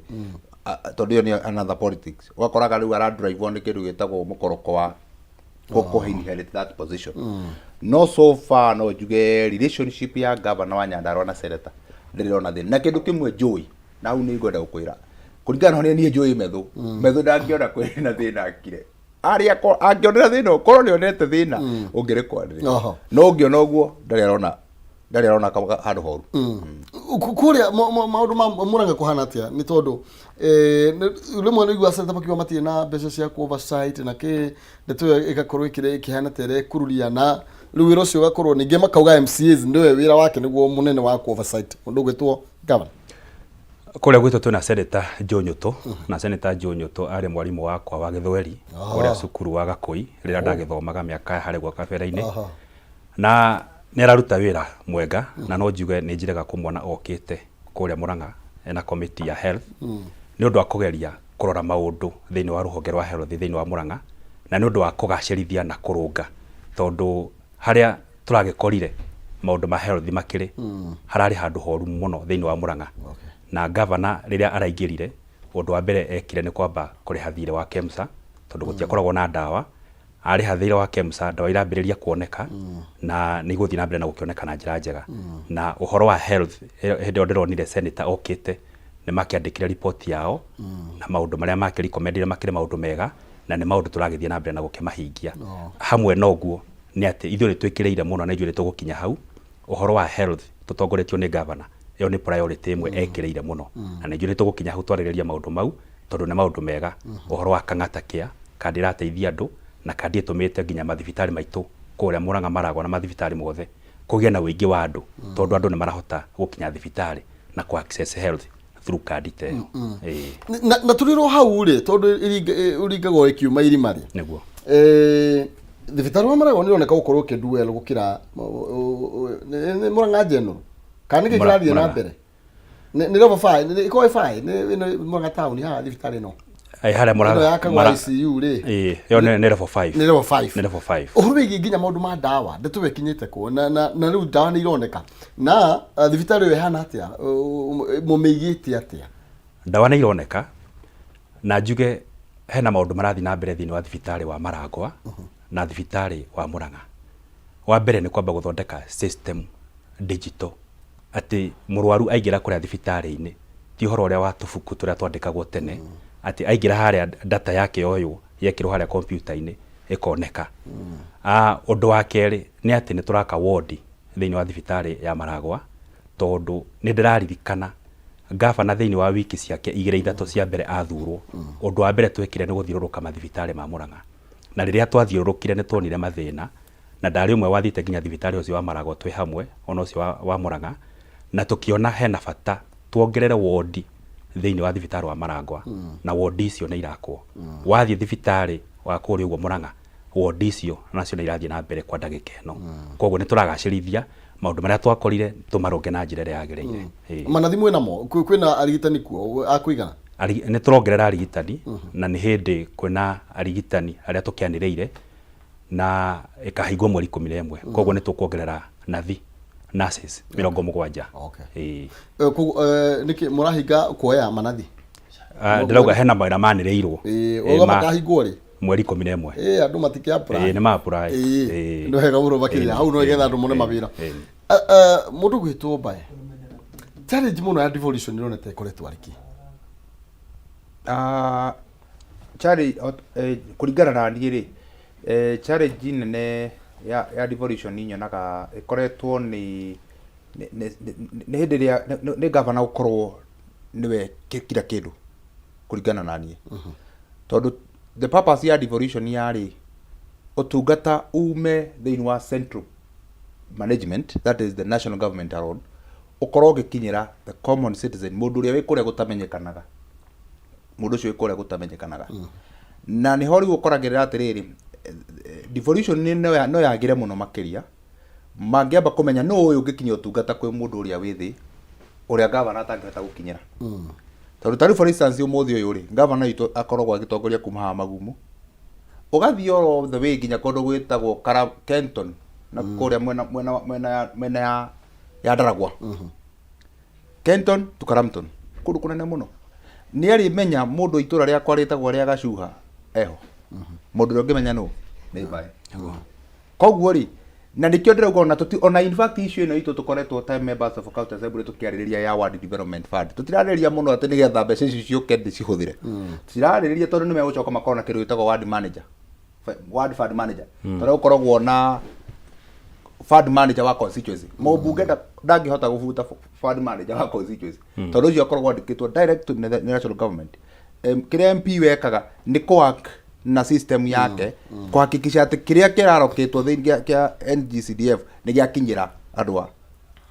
tondũ ĩyo nĩ another politics. Ũgakoraga rĩu aradrive nĩ kĩndũ gĩtagwo mũkoroko wa inherit that position. No so far no njuge relationship ya governor wa Nyandarua na senator ndirona thina na kindu kimwe njui na u ni ngwenda gukwira kuringana na nie njui methu ndangiona kwina thina akire ari angionera thina ukorwo ni onete thina ungirekwa ndiri no ngiona uguo ndari arona handu horu kuria maundu Murang'a kuhana atia ni tondu rimwe ni igua senta makiwa matie na mbeca cia oversight na ki ndeto igakorwo ikihana tere kururia na riu wira ucio ugakorwo ninge makauga MCAs ndiwe wira wake niguo munene wa oversight undu gwitwo governor kuria gwitwo tuna Senator Joe Nyuto na Senator Joe Nyuto ari mwarimu wakwa wa Githweri kuria cukuru wa Gakoi rira ndagithomaga miaka hari gwa kabera-ini na neraruta wira mwega na no njuge ni njirega kumwona okite kuria Murang'a ena committee ya health ni undu wa kugeria kurora maundu thiini wa ruhonge rwa health thiini wa Murang'a na ni undu wa kugacirithia na kurunga tondu haria turagikorire maundu ma health makiri harari handu horu muno thiini wa Murang'a na governor riria araingirire undu wa mbere ekire ni kwamba kuriha thire wa KEMSA tondu gutiakoragwo na ndawa ari hathira wa KEMSA ndawa irambiriria kuoneka na ni guthii na mbere na gukioneka na njira njega na uhoro wa health hindi ndironire senator okite ni makiandikire report yao na maundu maria makirikomendire makire maundu mega na ni maundu turagithie na mbere na gukimahingia hamwe noguo ni ati ithuĩ twĩkĩrĩire muno na ithuĩ tũgũkinya hau uhoro wa health tutongoretio ni governor iyo ni priority imwe ekĩrĩire muno na ni ithuĩ tũgũkinya hau twarĩrĩria maundu mau tondu ni maundu mega uhoro wa kang'ata kia kandi irateithia andu na kandi itumite nginya mathibitari maitu kuria Murang'a Maragwa na mathibitari mothe kugia na wingi wa andu tondu andu ni marahota gukinya thibitari na ku access health through kandi te na turiro hau ri tondu uringago ikiuma irimari niguo thibitari wa Maragwa ni oneka gukorwo kinduel gukira ni Murang'a General kana gikirathie na mbere ni level 5 ni iko 5 ni Murang'a town ha thibitari no haria Murang'a ICU ri yo ni level 5 ni level 5 ni level 5 uhuru igi nginya maundu ma dawa ndetu wekinyite ko na riu dawa ni ironeka na thibitari yo hana atia mumigiti atia dawa ni ironeka na njuge hena maundu marathi na mbere thiini wa thibitari wa Maragwa na thibitari wa Murang'a wa mbere ni kwamba guthondeka system digital ati murwaru aingira kuria thibitari-ini ti horo uria wa tubuku turia twandikagwo tene ati aingira haria data yake oyo yekirwo haria computer-ini ikoneka undu wa keri ni ati ni turaka ward thiini wa thibitari ya Maragwa tondu ni ndiraririkana governor thiini wa wiki ciake 2-3 cia mbere athurwo undu wa mbere twekire ni guthiururuka mathibitari ma Murang'a na riria twathiururukire ni tuonire mathina na ndari umwe wathite nginya thibitari ucio wa Maragwa twi hamwe ona ucio wa Murang'a na tukiona hena bata tuongerere ward thiini wa thibitari wa Maragwa na ward icio ni irakwo wathie thibitari wa kuri uguo Murang'a ward icio nacio ni irathie na mbere kwa ndagika ino koguo ni turagacirithia maundu maria twakorire tumaronge na njira ya gereire manathi mwena mo kwina arigitani kuo akuigana ni turongerera arigitani na ni hindi kwina arigitani aria tukianireire na ikahingwo mweri 11 koguo ni tukuongerera nathi nurses 70 niki murahinga kuoya manathi ndirauga hena mawira manireirwo uga makahingwo ri mweri 11 andu matike apply ni ma apply ndo hega uro bakiria hau no getha andu mone mawira mundu gwitwo bae challenge muno ya devolution ironete ikoretwo ariki chari kuringana na niĩ ri challenge nene ya devolution nyonaga ikoretwo ni hindi ria ni governor ukorwo niwe kira kindu kuringana na niĩ tondu the purpose ya devolution yari utungata ume thiini wa central management, that is the national government alone, ukorwo gikinyira the common citizen, mundu uria wi kuria gutamenyekanaga, mundu ucio wi kuria gutamenyekanaga na ni hori gukoragirira atiriri devolution no yagire muno makiria mangiamba kumenya no uyu ngikinya utungata kwi mundu uria wi thi uria governor atangihota gukinyira tondu tari for instance umuthi uyu ri governor itu akoragwo agitongoria kuma ha Magumu ugathii all the way nginya kundu gwitagwo Kenton na kuria mwena ya Ndaragwa Kenton to Karamton kundu kunene muno ni ari menya mundu itura ria kwaritagwo ria Gacuha eho mundu uri ngimenya no ni bae koguo ri na nikio ndirauga ona ona in fact issue ino itu tukoretwo time members of county assembly tukiaririria ya ward development fund tutiraririria muno ati nigetha mbeca ici ciuke ndicihuthire tiraririria tondu ni megucoka makona kindu gitagwo ward manager ward fund manager tondu ukoragwo na fund manager wa constituency mubunge ndangihota gubuta fund manager wa constituency tondu ucio akoragwo andikitwo direct to the national government kiria MP wekaga ni work na system yake kuhakikisha ati kiria kiraroketwo thiini kia NGCDF ni giakinyira andũ a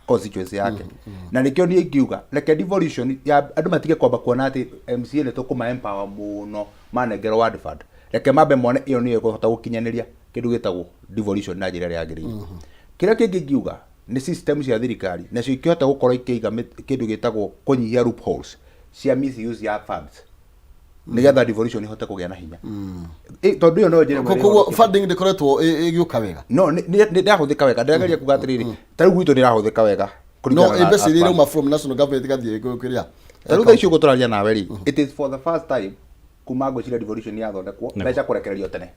constituency yake na nikio ni ingiuga reke devolution ya andu matige kwamba kuona ati MCA ni tukuma empower muno manengero ward fund reke mabe mone iyo ni ikuhota gukinyaniria kindu gitagwo devolution na njira ria yagiriire kiria kingi ngiuga ni system cia thirikari na cio ikihota gukorwo ikiiga kindu gitagwo kunyihia loopholes cia misuse ya funds nigetha devolution ihote kugia na hinya tondu yo no njire koguo funding ndikoretwo igiuka wega no ni ndahuthika wega ndageria kuga atiriri taru gwitu ndirahuthika wega no embassy ile uma from national government gathie kuria taru tha icio guturaria nawe ri it is for the first time kuma ngwicira devolution ya thondekwo mbeca kurekererio tene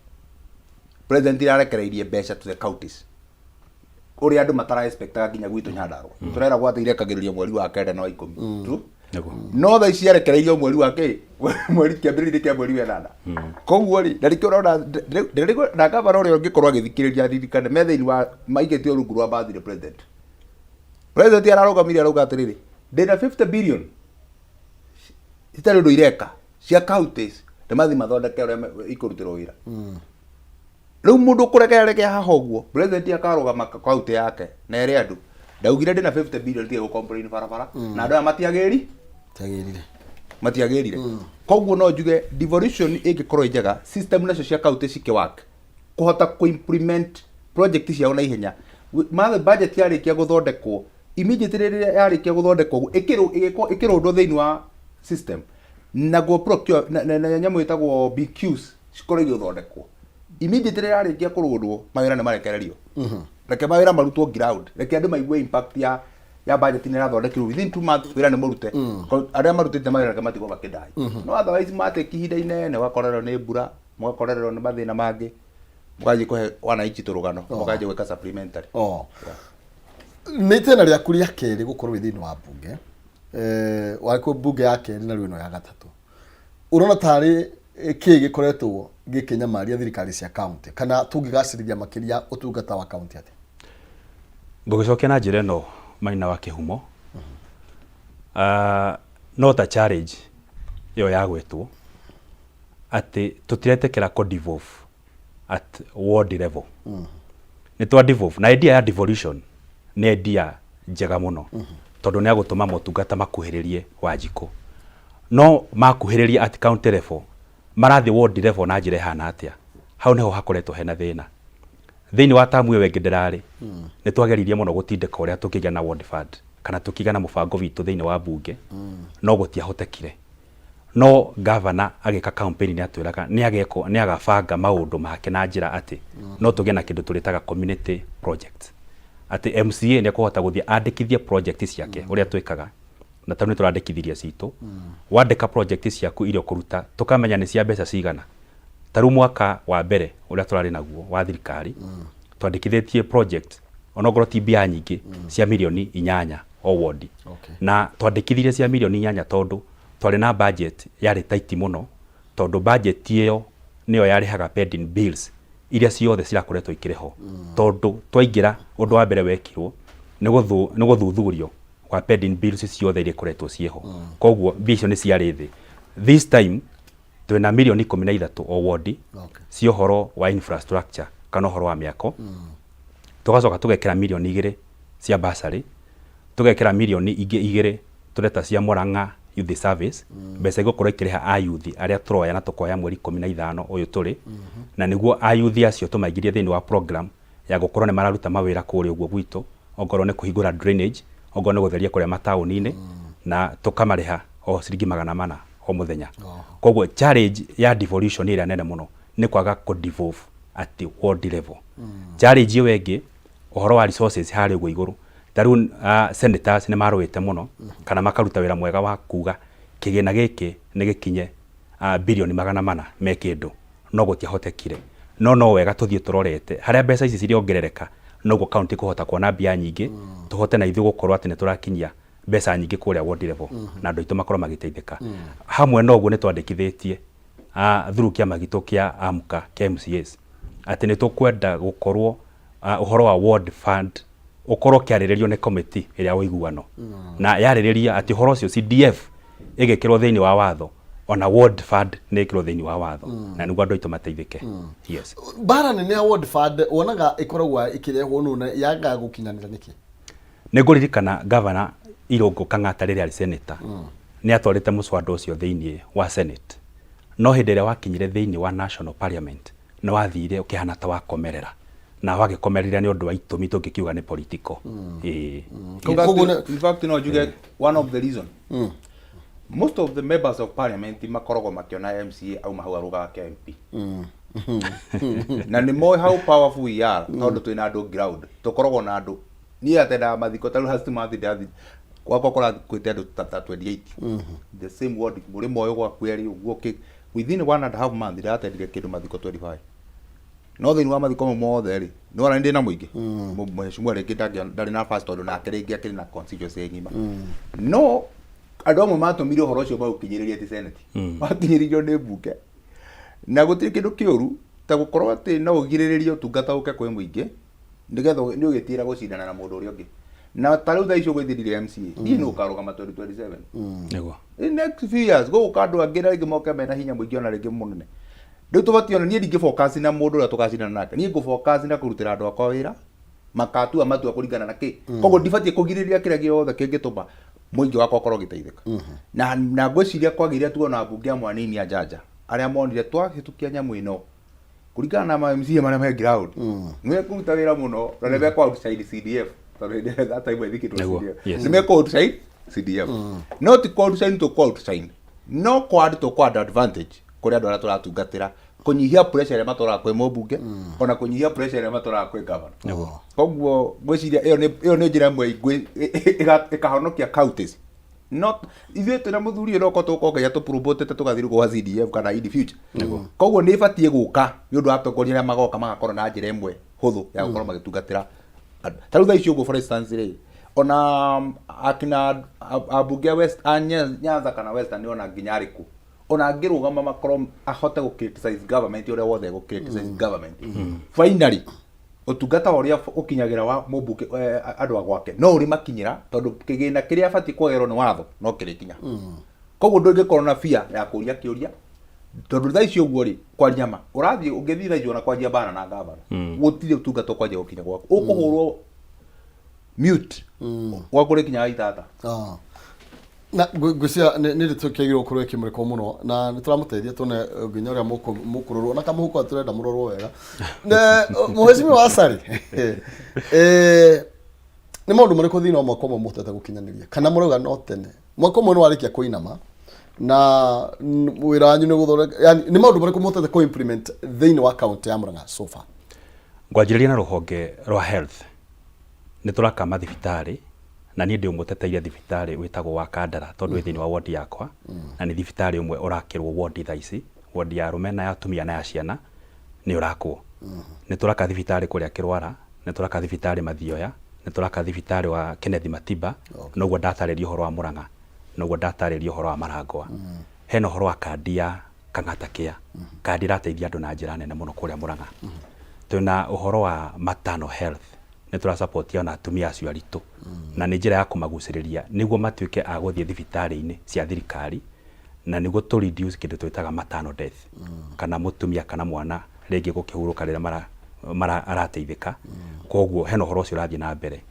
president irarekereirie mbeca to the counties uri andu matara expectaga nginya gwitu Nyandarua turera gwathire kagiririo mweri wa kenda na 10 true no tha ici arekereirio mweri wa ke mweri kiambiriria kia mweri wa nana koguo ri ndarikio rona na gavana uri ungikorwo agithikiriria thirikari methaini wa maigetio rungu rwa bathi president ararugamire arauga atiriri ndina 50 billion itari ndu ireka cia counties ndemathi mathondeke uria ikurutirwo wira riu mundu kurekereke haha uguo president akarugama county yake na iri andu ndaugire ndina 50 billion tie gucomplain barabara na andu matiagiri matiagirire koguo no njuge devolution ingikorwo njega system nacio cia county cikiwak kuhota ku implement project ciao na ihenya mathe budget yarikia guthondekwo immediately rĩrĩa yarikia guthondekwo ikirundwo thiini wa system naguo procure na nyamu itagwo BQs cikorwo igithondekwo immediately yarikia kurundwo mawira ni marekererio reke mawira marutwo ground reke andu maigue impact ya budget ni rathondekirwo within 2 months wira ni murute aria marutite mawira reke matigwo makidai no otherwise mate kihinda inene wakorerwo ni mbura mugakorerwo ni mathina mangi mukaji kuhe wananchi turugano mukaji gweka supplementary nä itena rä aku rä a kerä gå korwo thä inä wa mbunge warä mbunge ya kerä na rä no ya gatatå å rona tarä kä gä koretwo gä kä nyamaria thirikari cia kaunti kana tå ngä gacä rithia makä ria å tungata wa kaunti atä ngå gä cokia na njä ra ä no Maina wa kä humo no ta challenge ä yo ya gwetwo atä tå tiretekera kå devolve at ward level nä twa devolve na idea ya devolution nä idea njega muno tondu nä agåtåma motungata makuhĩrĩrie Wanjikũ no makuhĩrĩrie at county level marathi ward level na njĩra ihana atia hau niho hakoretwo hena thĩna thĩinĩ wa tamu ĩyo wengĩ ndĩrarĩ nĩ twageririe mũno gũtindĩka ũrĩa tũkĩgĩa na ward fund kana tũkĩgĩa na mũbango witũ thĩinĩ wa mbunge no gũtiahotekire no governor agĩka campaign nĩ atwĩraga nĩ agabanga maũndũ make na njĩra atĩ no tũgĩe na kĩndũ tũrĩtaga community project atĩ MCA nĩ kũhota gũthiĩ andĩkithie project ciake ũrĩa twĩkaga na tondũ nĩ tũrandĩkithiria citũ wandĩka project ciaku iria ũkũruta tũkamenya nĩ cia mbeca cigana tarũ mwaka wa mbere ũrĩa tũrarĩ naguo wa thirikari twandĩkithĩtie project onokorwo ti mbia nyingĩ cia milioni 8 o ward na twandĩkithirie cia milioni 8 tondũ twarĩ na budget yarĩ tight mũno tondũ budget ĩyo nĩyo yarĩhaga pending bills iria ciothe cirakoretwo ikĩrĩho tondũ twaingĩra ũndũ wa mbere wekirwo nĩ gũthuthurio kwa pending bills ciothe iria ikoretwo ciĩho koguo mbia icio nĩ ciarĩ thĩ this time twĩna milioni 13 o ward cia ũhoro wa infrastructure kana ũhoro wa mĩako tugacoka tugekĩra milioni 2 cia bursary tugekĩra milioni ingĩ 2 tureta cia Murang'a youth service mbeca igũkorwo ikĩrĩha ayuthi arĩa turoya na tũkoya mweri 15 ũyũ tũrĩ na nĩguo ayuthi acio tũmaingĩrie thĩinĩ wa program ya gũkorwo nĩ mararuta mawĩra kũrĩa ũguo gwitũ ongorwo nĩ kũhingũra drainage ongorwo nĩ gũtheria kũrĩa mataũni-inĩ na tũkamarĩha o ciringi 400 o mũthenya koguo challenge ya devolution ĩrĩa nene mũno nĩ kwaga kũ devolve at ward level challenge ĩyo ĩngĩ ũhoro wa resources harĩ ũguo igũrũ tarũ senators nĩ marũĩte mũno kana makaruta wĩra mwega wa kuga kĩgĩna gĩkĩ nĩ gĩkinye bilioni 400 me kĩndũ no gũtiahotekire no wega tũthiĩ tũrorete harĩa mbeca ici ciriongerereka noguo county kuhota kuona mbia nyingĩ tuhote na ithuĩ gũkorwo atĩ nĩ tũrakinyia mbeca nyingĩ kũrĩa ward level na andũ aitũ makorwo magĩteithĩka. Hamwe noguo nĩ twandĩkithĩtie through kĩama gitũ kĩa AMCA kĩa MCAs atĩ nĩ tũkwenda gũkorwo ũhoro wa ward fund ũkorwo kĩarĩrĩrio nĩ committee ĩrĩa ũiguano na yarĩrĩria atĩ ũhoro ũcio CDF ĩgĩkĩrwo thĩinĩ wa watho ona ward fund nĩ ĩkĩrwo thĩinĩ wa watho na nĩguo andũ aitũ mateithĩke. Yes. Bara nene ya ward fund wonaga ĩkoragwo ĩkĩrehwo nũ na yaga gũkinyanĩra nĩkĩ? Nĩ ngũririkana governor Irũngũ Kang'ata rĩrĩa arĩ senator nĩ atwarĩte mũswada ũcio thĩinĩ wa Senate, no hĩndĩ ĩrĩa wakinyire thĩinĩ wa National Parliament nĩ wathire ũkĩhana ta wakomerera na wagĩkomerera nĩ ũndũ wa itũmi tũngĩkiuga nĩ political. In fact, no, you get one of the reason. Most of the members of parliament makoragwo makiona MCA au mahau aruga ke MP. Na nĩ moĩ how powerful we are tondũ twĩna andũ ground. Tũkoragwo na andũ niĩ atenda mathiko tarũ hasitu mathi gwakwa kora kwĩte andũ ta 28. The same word mũrĩ moyo gwa kweri ũguo within 1.5 months ndiratendire kĩndũ mathiko 25. No thĩinĩ wa mathiko mothe rĩ no ara ndĩ na mũingĩ mheshimiwa rĩngĩ ndarĩ na first tondũ nake rĩngĩ akĩrĩ na constituency ng'ima. No andũ amwe matũmire ũhoro ũcio magũkinyĩrĩria atĩ senate makinyĩrĩrio nĩ mbunge na gũtirĩ kĩndũ kĩũru ta gũkorwo atĩ no ũgirĩrĩrie ũtungata ũke kwĩ mũingĩ nĩgetha nĩ ũgĩtira gũcindana na mũndũ ũrĩa ũngĩ na tarĩu thaa icio gwĩthirire MCA ndiĩ nĩ ũkarũgama 2027 nĩguo next few years gũgũka andũ angĩ na rĩngĩ moke mena hinya mũingĩ ona rĩngĩ mũnene. Rĩu tũbatiĩ ona niĩ ndingĩ-focus na mũndũ ũrĩa tũgacindana nake, niĩ ngũ-focus na kũrutĩra andũ akwa wĩra makatua matua kũringana na kĩ. Koguo ndibatiĩ kũgirĩrĩria kĩrĩa gĩothe kĩngĩtũma mũingĩ wakwa ũkorwo ũgĩteithĩka. Na ngwĩciria kwagĩrĩire tuona ambunge amwe anini a Jaja arĩa monire twahĩtũkia nyamũ ĩno kũringana na ma MCA marĩa me ground nĩ kũruta wĩra mũno na nĩ mekwa outside CDF tondũ that time ethikĩtwo CDF nĩ mekwa outside CDF no ti outside to outside no kwad to kwad advantage kũrĩ andũ arĩa tũratungatĩra kũnyihia pressure ĩrĩa matwaraga kwĩ mũmbunge ona kũnyihia pressure ĩrĩa matwaraga kwĩ governor. Koguo ngwĩciria ĩyo nĩ njĩra ĩmwe ĩkahonokia counties. Not ithuĩ twĩna mũthuri ũrĩa ũko tũkoke ya tũprobotete tũgathiĩ kwa CDF kana in the future. Koguo nĩ ĩbatiĩ gũka nĩ ũndũ wa atongoria arĩa magoka magakorwo na njĩra ĩmwe hũthũ ya gũkorwo magĩtungatĩra. Tarĩu thaa icio ũguo for instance rĩ ona akina ambunge a West Nyanza kana Western ona nginya arĩkũ ona ngĩrũgama makorwo ahote gũ-criticize government ũrĩa wothe gũ-criticize government. Finally ũtungata ũrĩa ũkinyagĩra wa mũmbunge andũ agwake no ũrĩ makinyĩra tondũ kĩgĩna kĩrĩa abatie kuogerwo nĩ watho no kĩrĩ kinya. Koguo ndũngĩkorwo na fear ya kũria kĩũria tondũ thaa icio ũguo rĩ kwaria ma ũrathiĩ ũngĩthiĩ thaa icio na kwaria bana na gavana gũtirĩ ũtungata ũkwanjia gũkinya gwaku ũkũhũrwo mute gwaku rĩ kinya itata. Na ngwĩciria nĩ rĩtũkĩagĩrĩirwo gũkorwo ĩkĩmũrĩkwo mũno na nĩ tũramũteithia tuone nginya ũrĩa mũkũrorwo na kamũhuko tũrenda mũrorwo wega. Mheshimiwa Asari nĩ maũndũ marĩkũ thĩinĩ wa mwaka ũmwe mũhotete gũkinyanĩria kana mũrauga no tene mwaka ũmwe nĩ warĩkia kũinama na wĩra wanyu nĩ gũthondeka yani nĩ maũndũ marĩkũ mũhotete kũ implement thĩinĩ wa kaunti ya Murang'a so far? Ngwanjĩrĩria na rũhonge rwa health nĩ tũraka mathibitarĩ na niĩ ndĩ ũmũteteire thibitarĩ wĩtagwo wa Kandara tondũ wĩ thĩinĩ wa ward yakwa na nĩ thibitarĩ ũmwe ũrakĩrwo ward thaa ici ward ya arũme na ya atumia na ya ciana nĩ ũrakwo. Nĩ tũraka thibitarĩ kũrĩa Kĩrwara, nĩ tũraka thibitarĩ Mathioya, nĩ tũraka thibitarĩ wa Kenneth Matiba, noguo ndatarĩria ũhoro wa Murang'a, noguo ndatarĩria ũhoro wa Marangwa. Hena ũhoro wa kandi ya Kang'ata Care, kandi ĩrateithia andũ na njĩra nene mũno kũrĩa Murang'a. Twĩna ũhoro wa maternal health nĩ tũrasupport ona atumia acio aritũ na nĩ njĩra ya kũmagucĩrĩria nĩguo matuĩke a gũthiĩ thibitarĩ-inĩ cia thirikari na nĩguo to reduce kĩndũ twĩtaga maternal death kana mũtumia kana mwana rĩngĩ gũkĩhurũka rĩrĩa arateithĩka. Koguo hena ũhoro ũcio ũrathiĩ na mbere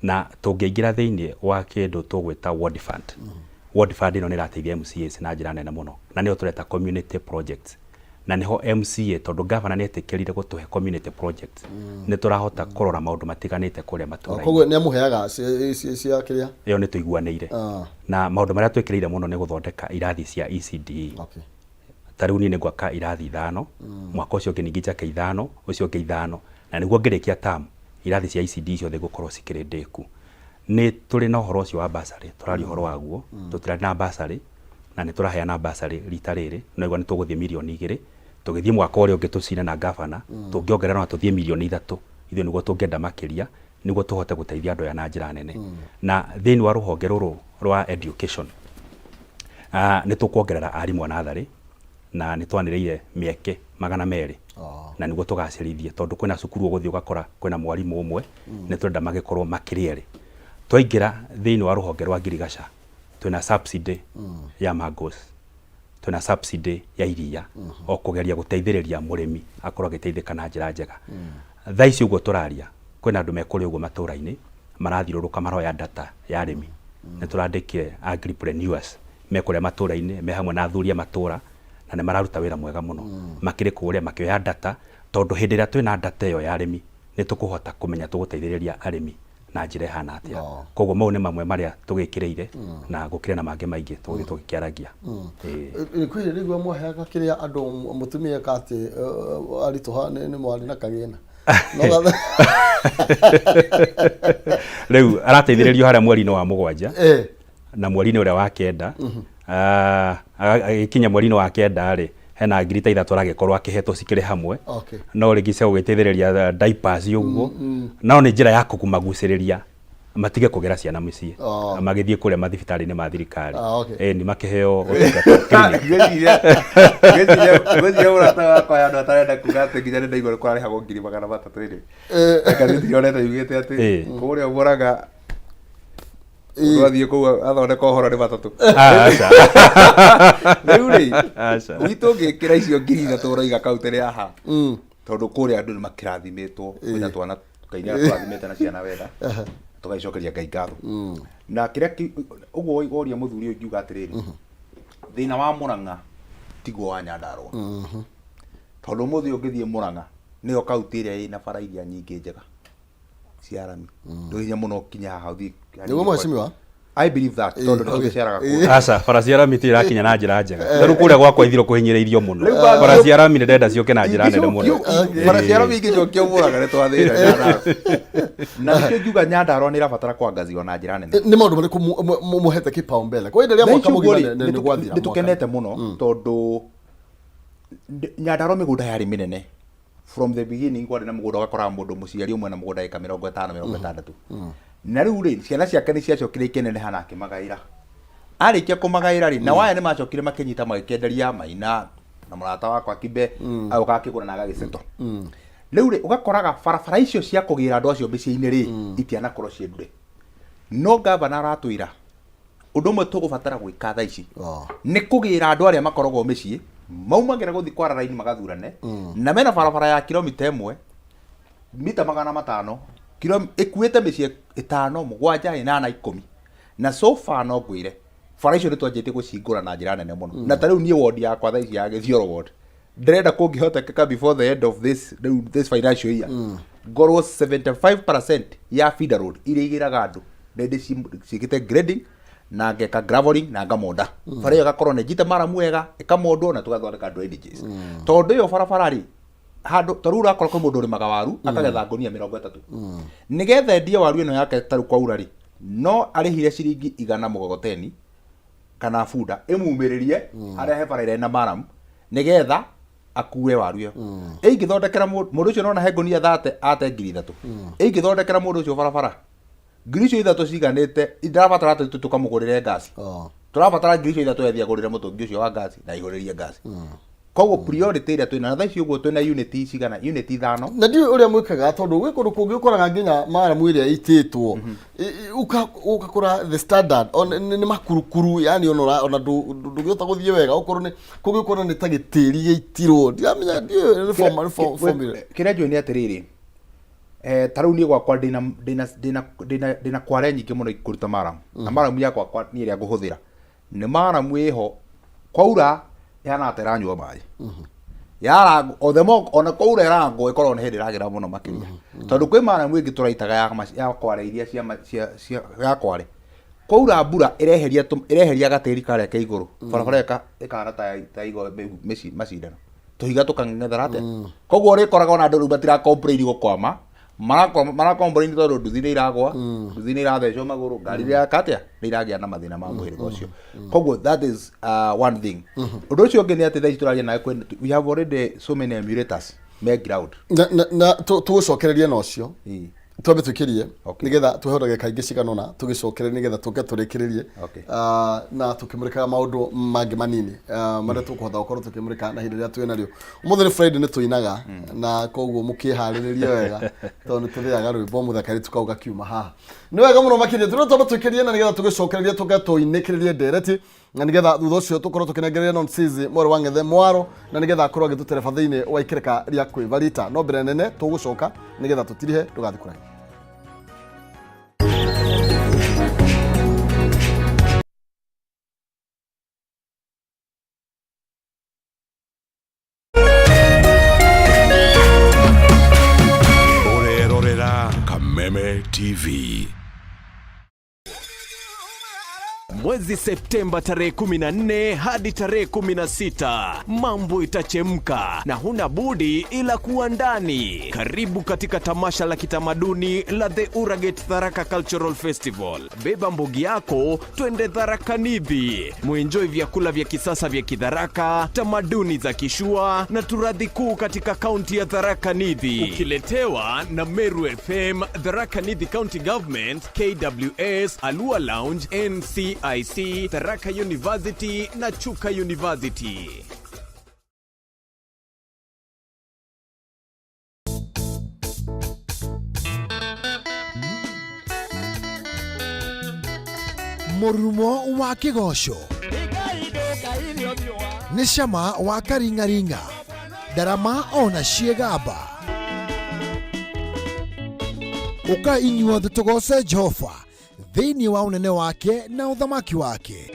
na tũngĩingĩra thĩinĩ wa kĩndũ tũgwĩta ward fund. Ward fund ĩno nĩ ĩrateithia MCAs na njĩra nene mũno na nĩyo tũreta community projects na niho MCA tondũ governor nĩ etĩkĩrire gũtũhe community projects nĩ tũrahota kũrora maũndũ matiganĩte kũrĩa matũũra-inĩ. Koguo nĩ amũheaga cia kĩrĩa ĩyo nĩ tũiguanĩire na maũndũ marĩa twĩkĩrĩire mũno nĩ gũthondeka irathi cia ECDE. Tarĩu niĩ nĩ ngwaka irathi 5 mwaka ũcio ũngĩ ningĩ njake 5 ũcio ũngĩ 5 na nĩguo ngĩrĩkia term irathi cia ECDE ciothe gũkorwo cikĩrĩ ndĩku. Nĩ tũrĩ na ũhoro ũcio wa basarĩ tũraria ũhoro waguo tũtirarĩ na basarĩ na nĩ tũraheana basarĩ rita rĩrĩ na nĩguo nĩ tũgũthiĩ mirioni 2 tũgĩthiĩ mwaka ũrĩa ũngĩ tũcine na gavana tũngĩongerera na tũthiĩ mirioni 3 ithuĩ nĩguo tũngĩenda makĩria nĩguo tũhote gũteithia andũ aya na njĩra nene na thĩinĩ wa rũhonge rũrũ rwa education nĩ tũkuongerera arimũ a natharĩ na nĩ twanĩrĩire mĩeke 200 na nĩguo tũgacĩrithie tondũ kwĩna cukuru ũgũthiĩ ũgakora kwĩna mwarimũ ũmwe nĩ twenda magĩkorwo makĩrĩ erĩ twaingĩra thĩinĩ wa rũhonge rwa ngirigaca twĩna subsidy ya mangos twĩna subsidy ya iria o kũgeria gũteithĩrĩria mũrĩmi akorwo agĩteithĩka na njĩra njega thaa ici ũguo tũraria kwĩna andũ mekũrĩ ũguo matũra-inĩ marathiũrũrũka maroya data ya arĩmi nĩ tũrandĩkire agripreneurs mekũrĩa matũra-inĩ me hamwe na athuri a matũra na nĩ mararuta wĩra mwega mũno makĩrĩ kũrĩa makĩoya data tondũ hĩndĩ ĩrĩa twĩna data ĩyo ya arĩmi nĩ tũkũhota kũmenya tũgũteithĩrĩria arĩmi na njĩra ihana atĩa koguo mau nĩ mamwe marĩa tũgĩkĩrĩire na gũkĩrĩ na mangĩ maingĩ tũgũthiĩ tũgĩkĩaragia kwĩ rĩgua mwaheaga kĩrĩa andũ mũtumia katĩ aritũha nĩ mwarĩ na kagĩna rĩu arateithĩrĩrio harĩa mweri-inĩ wa 7 na mweri-inĩ ũrĩa wa 9 agĩkinya mweri-inĩ wa 9 rĩ hena 3,000 aragĩkorwo akĩhetwo cikĩrĩ hamwe no rĩngĩ gũgĩteithĩrĩria diapers ũguo no nĩ njĩra ya kũmagucĩrĩria matige kũgera ciana mũciĩ magĩthiĩ kũrĩa mathibitarĩ-inĩ ma thirikari nĩ makĩheo gũthiĩ ũrata wakwa ya andũ atarenda kuga atĩ nginya nĩ ndaigua nĩ kũrarĩhagwo 300 rĩ reka nĩndĩronete yugĩte atĩ kũrĩa Mũrang'a ũrathiĩ kũu athondeka ũhoro nĩ 3 rĩu rĩ gwitũ ngĩkĩra icio 3,000 ũraiga kauntĩ haha tondũ kũrĩa andũ nĩ makĩrathimĩtwo kwĩna twana Ngai tũrathimĩte na ciana wega tũgaicokeria Ngai ngatho na kĩrĩa ũguo woria mũthuri ũyũ ngiuga atĩrĩrĩ thĩna wa Mũrang'a tiguo wa Nyandarua tondũ mũthĩ ũngĩthiĩ Mũrang'a nĩyo kauntĩ ĩrĩa ĩna bara iria nyingĩ njega cia arami ndũhinya mũno kinya haha ũthiĩ nĩguo mwecimiwa I believe that tondũ nĩ tũgĩceraga kũu aca bara cia arami irakinya na njĩra njega rĩu kũrĩa gwakwa ithiro kũhinyĩrĩirio mũno bara cia arami nĩ ndenda ciũke na njĩra nene mũno bara cia arami ingĩcokio Mũrang'a nĩ twathĩra na nĩkĩo ngiuga Nyandarua nĩ ĩrabatara kwangazio na njĩra nene nĩ maũndũ marĩkũ mũhete kipaumbele kwa hĩndĩ ĩrĩa mwaka mũgima nĩ gwathira nĩ tũkenete mũno tondũ Nyandarua mĩgũnda yarĩ mĩnene from the beginning kwarĩ na mũgũnda ũgakoraga mũndũ mũciari ũmwe na mũgũnda eka 50-60 na rĩu rĩ ciana ciake nĩ ciacokire ikĩneneha na akĩmagaĩra arĩkia kũmagaĩra rĩ na waya nĩ macokire makĩnyita magĩkenderia Maina na mũrata wakwa Kibe agoka akĩgũra na agagĩceto rĩu rĩ ũgakoraga barabara icio cia kũgĩra andũ acio mĩciĩ-inĩ rĩ itianakorwo ciendure no gavana aratwĩra ũndũ ũmwe tũgũbatara gwĩka thaa ici nĩ kũgĩra andũ arĩa makoragwo mĩciĩ maumagĩra gũthiĩ kwara raini magathurane na mena barabara ya kilomita 1 mita 500 ĩkuĩte mĩciĩ 5, 7, 8, 10 na so far no ngwĩre bara icio nĩ twanjĩtie gũcingũra na njĩra nene mũno na ta rĩu niĩ ward yakwa thaa ici ya Gĩthioro ward ndĩrenda kũngĩhotekeka before the end of this financial year ngorwo 75% ya feeder road iria igĩraga andũ ndĩ ciĩkĩte grading na ngeka graveling na ngamonda bara ĩyo ĩgakorwo nĩ njite maramu wega ĩkamondwo na tũgathondeka drainages tondũ ĩyo barabara rĩ handũ tarũ ũrakora kwa mũndũ ũrĩmaga waru akagetha ngũnia 30 nĩgetha endie waru ĩno yake tarũ kwaura rĩ no arĩhire ciringi 100 kana bunda ĩmumĩrĩrie harĩa he bara ĩrĩa na maramu nĩgetha akue waru ĩyo ĩngĩthondekera mũndũ ũcio nona he ngũnia 30 ate 3,000 ĩngĩthondekera mũndũ ũcio barabara ngiri icio 3 ciganĩte irabatara atĩ tũkamũgũrĩre ngasi tũrabatara ngiri icio 3 yathia gũrĩre mũtũngi ũcio wa ngasi na igũrĩrie ngasi koguo priority ĩrĩa twĩna na thaa ici ũguo twĩna unit cigana unit 5 na ndiũ ũrĩa mwĩkaga tondũ gwĩ kũndũ kũngĩ ũkoraga nginya maramu ĩrĩa ĩitĩtwo ũgakora the standard nĩ makurukuru yani ona ndũngĩhota gũthiĩ wega ũkorwo nĩ kũngĩ ũkora nĩ ta gĩtĩri gĩitirwo ndiramenya ndiũ formula kĩrĩa njũĩ nĩ atĩrĩrĩ ta rĩu niĩ gwakwa ndĩna kware nyingĩ mũno ikũruta maramu na maramu ya gwakwa niĩ ĩrĩa ngũhũthĩra nĩ maramu ĩho kwaura yana teranyua maĩ yara othemo ona kwaura yarango ikorwo nĩ hĩndĩ ĩragĩra mũno makĩria tondũ kwĩ maramu ĩngĩ tũraitaga ya kware iria cia ya kware kwaura mbura ĩreheria gatĩri karĩa ke igũrũ barabara ĩkahana ta igo macindano tũhiga tũkang'ethera atĩa koguo ũrĩkoraga ona andũ rĩu matira complain gũkwama mara complain tondũ nduthi nĩ iragwa nduthi nĩ irathecwo magũrũ ngari iria katĩa nĩ iragĩa na mathĩna ma mũhĩrĩga ũcio koguo that is one thing ũndũ ũcio ũngĩ nĩ atĩ thaa ici tũraria nawe we have already so many emulators me ground na tugucokereria nocio twambe twikirie nigetha twehoraga kaingi ciganona tugicokereria nigetha tuke turikiririe na tukimurika maundu mangi manini maria tukuhotha gukorwo tukimurika na hindi ria twina rio umuthiri Friday ni tuinaga na koguo mukihariririe wega tondu tuthiaga rwimbo muthakari tukauga kiuma haha ni wega muno makirie twambe twikirie na nigetha tugicokereria tuke tuinikiririe ndereti na nigetha thutha ucio tukorwo tukinengereria Nonsizi mwari wa Ngethe Mwaro na nigetha akorwo agitutereba thiini wa ikireka ria kwivarita no mbere nene tugucoka nigetha tutirihe tugathikura Kameme TV. Mwezi Septemba tarehe 14 hadi tarehe 16 mambo itachemka na huna budi ila kuwa ndani. Karibu katika tamasha la kitamaduni la The Uragate Tharaka Cultural Festival. Beba mbugi yako twende Tharaka Nithi, muenjoy vyakula vya kisasa vya Kitharaka, tamaduni za Kishua na turadhi kuu katika kaunti ya Tharaka Nithi, ukiletewa na Meru FM, Tharaka Nithi County Government, KWS, Alua Lounge, NCIC, Tharaka University na Chuka University. Murumo wa kigosho ni cama wa karingaringa, ndarama ona ciegamba. Uka inyuothe tugoce Jehova thiini wa unene wake na uthamaki wake.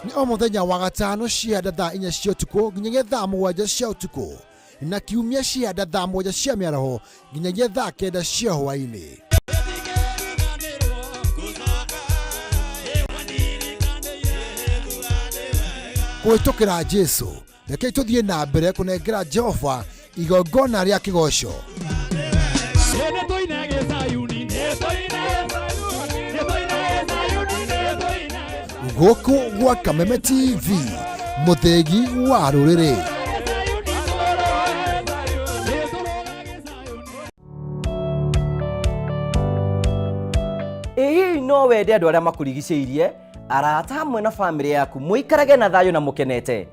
Ni o muthenya wa gatano cianda thaa 4 cia utuku nginyagia thaa 7 cia utuku, na kiumia cianda thaa 1 cia miaraho nginyagia thaa 9 cia hwaini. Kuitukira Jesu, reke tuthie na mbere kunengera Jehova igongona ria kigosho. Guku gwa Kameme TV, muthegi wa ruriri. Ĩĩ no wende andũ arĩa makurigicĩirie, arata hamwe na family yaku muikarage na thayo na mukenete.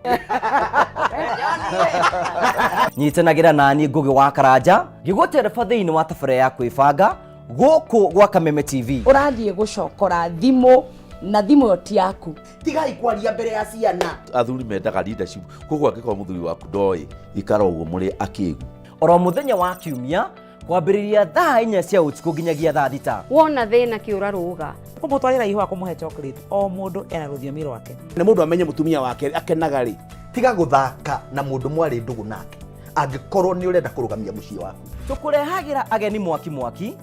Nyitanagira nani Ngugi wa Karanja ngigutereba thiini wa tabara ya kwibanga guku gwa Kameme TV. Urathie gucokora thimo na thimo yoti yaku, tigai kwaria mbere ya ciana. Athuri mendaga leadership, koguo angĩkorwo muthuri waku ndoi ikara ũguo mũrĩ akĩgu. Oro muthenya wa kiumia kwambĩrĩria thaa 4 cia ũtukũ nginyagia thaa 6. Wona thĩna kĩũra rũga kumutwarira ihwa kumuhe chocolate o mundu ena rũthiomi rwake. Nĩ mũndũ amenye mutumia wake akenaga rĩ, tiga guthaka na mũndũ mwari ndugu nake angĩkorwo nĩ ũrenda kũrũgamia mũciĩ waku. Tukurehagira ageni mwaki